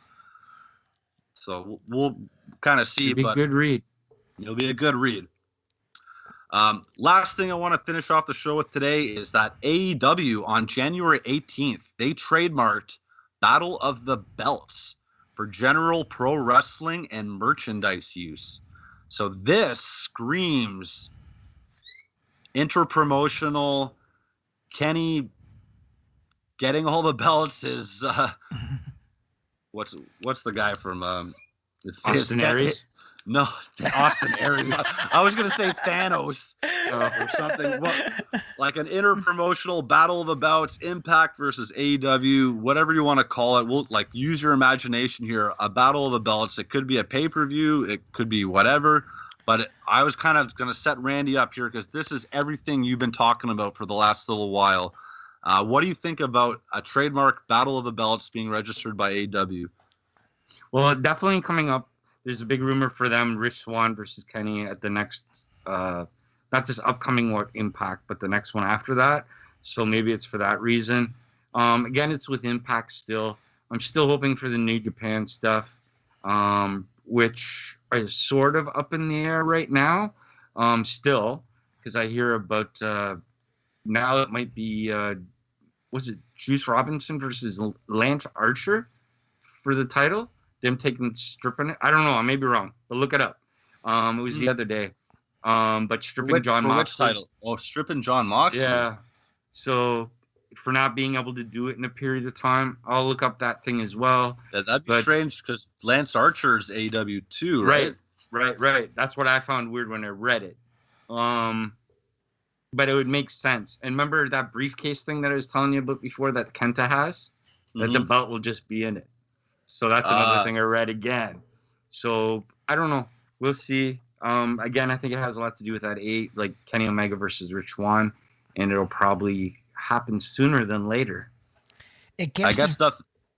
So we'll kind of see. It'll be a good read. It'll be a good read. Last thing I want to finish off the show with today is that AEW on January 18th, they trademarked Battle of the Belts for general pro wrestling and merchandise use. So this screams interpromotional. Kenny getting all the belts is what's the guy from Austin Aries? No, Austin Aries. I was gonna say Thanos or something. Like an interpromotional Battle of the Belts, Impact versus AEW, whatever you want to call it. We'll like use your imagination here. A Battle of the Belts. It could be a pay-per-view. It could be whatever. But I was kind of gonna set Randy up here because this is everything you've been talking about for the last little while. What do you think about a trademark Battle of the Belts being registered by AEW? Well, definitely coming up. There's a big rumor for them, Rich Swann versus Kenny at the next, not this upcoming Impact, but the next one after that. So maybe it's for that reason. Again, it's with Impact still. I'm still hoping for the New Japan stuff, which is sort of up in the air right now. Still, because I hear about now it might be, was it Juice Robinson versus Lance Archer for the title? Them stripping it. I don't know. I may be wrong, but look it up. It was the other day. But stripping John Moxley. Which title? Oh, stripping John Moxley. Yeah. So for not being able to do it in a period of time, I'll look up that thing as well. Yeah, that'd be strange because Lance Archer's AEW too, right? Right. That's what I found weird when I read it. But it would make sense. And remember that briefcase thing that I was telling you about before that Kenta has? That the belt will just be in it. So that's another thing I read again. So I don't know. We'll see. Again, I think it has a lot to do with that like Kenny Omega versus Rich Swann, and it'll probably happen sooner than later.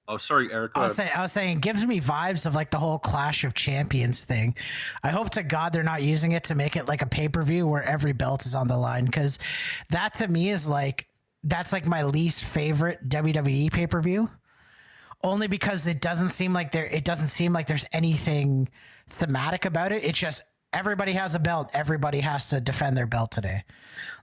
Oh, sorry, Eric. I was saying, it gives me vibes of like the whole Clash of Champions thing. I hope to God they're not using it to make it like a pay-per-view where every belt is on the line, because that to me is like, that's like my least favorite WWE pay-per-view. Only because it doesn't seem like there's anything thematic about it. It's just everybody has a belt. Everybody has to defend their belt today.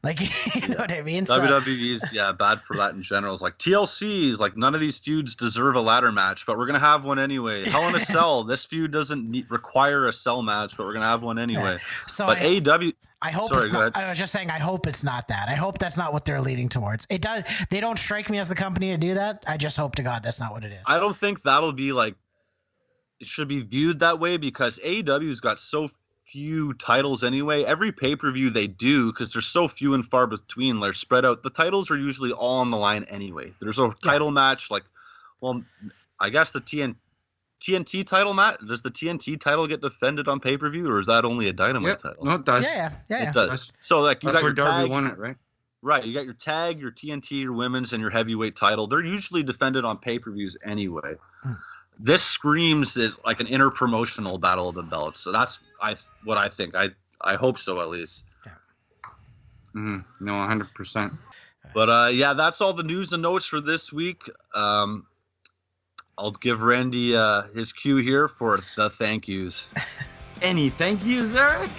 Like, you know what I mean? WWE's bad for that in general. It's like TLC's like none of these feuds deserve a ladder match, but we're gonna have one anyway. Hell in a Cell. This feud doesn't require a cell match, but we're gonna have one anyway. Yeah. So but AEW. I hope it's not, I was just saying, I hope it's not that. I hope that's not what they're leading towards. It does. They don't strike me as the company to do that. I just hope to God that's not what it is. I don't think that'll be like, it should be viewed that way because AEW's got so few titles anyway. Every pay-per-view they do, because they're so few and far between, they're spread out. The titles are usually all on the line anyway. There's a title match, like, well, I guess the TNT title match. Does the TNT title get defended on pay-per-view, or is that only a Dynamite title? No, it does. Yeah. It does. So like you that's got your where Darby tag, won it, right? Right. You got your tag, your TNT, your women's, and your heavyweight title. They're usually defended on pay-per-views anyway. This screams is like an inter-promotional battle of the belts. So that's what I think. I hope so at least. No, 100%. But that's all the news and notes for this week. I'll give Randy his cue here for the thank yous. Any thank yous, Eric?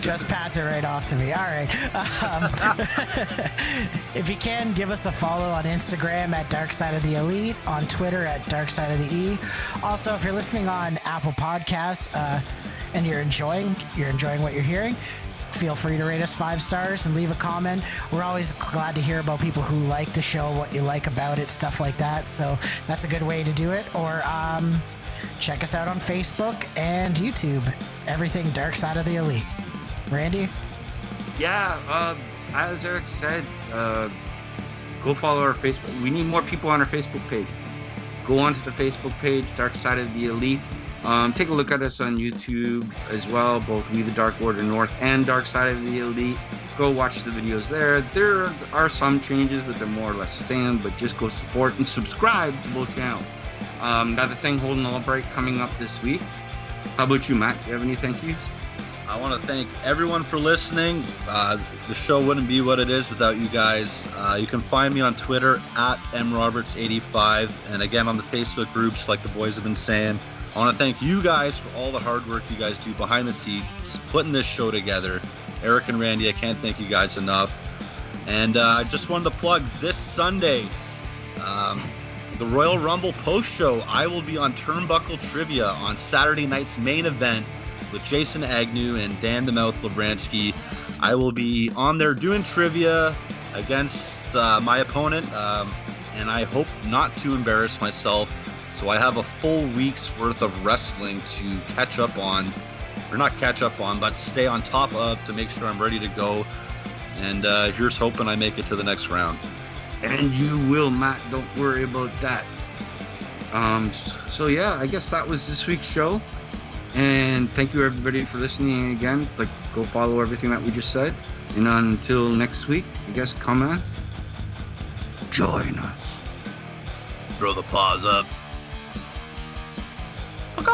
Just pass it right off to me. All right. If you can, give us a follow on Instagram at Dark Side of the Elite, on Twitter at Dark Side of the E. Also, if you're listening on Apple Podcasts and you're enjoying what you're hearing, feel free to rate us 5 stars and leave a comment. We're always glad to hear about people who like the show, what you like about it, stuff like that. So that's a good way to do it. Or check us out on Facebook and YouTube. Everything Dark Side of the Elite. Randy? Yeah, as Eric said, go follow our Facebook. We need more people on our Facebook page. Go onto the Facebook page, Dark Side of the Elite. Take a look at us on YouTube as well, both We the Dark Order North and Dark Side of the Elite. Go watch the videos there. There are some changes, but they're more or less the same. But just go support and subscribe to both channels. Another thing, Holding All Bright coming up this week. How about you, Matt? Do you have any thank yous? I want to thank everyone for listening. The show wouldn't be what it is without you guys. You can find me on Twitter at mroberts85, and again on the Facebook groups, like the boys have been saying. I want to thank you guys for all the hard work you guys do behind the scenes, putting this show together. Eric and Randy, I can't thank you guys enough. And I just wanted to plug this Sunday, the Royal Rumble post-show. I will be on Turnbuckle Trivia on Saturday night's main event with Jason Agnew and Dan the Mouth Labransky. I will be on there doing trivia against my opponent, and I hope not to embarrass myself. So I have a full week's worth of wrestling to catch up on, or not catch up on, but stay on top of to make sure I'm ready to go. And here's hoping I make it to the next round. And you will, Matt. Don't worry about that. So yeah, I guess that was this week's show. And thank you everybody for listening again. Like, go follow everything that we just said. And until next week, you guys come on. Join us. Throw the paws up. Okay.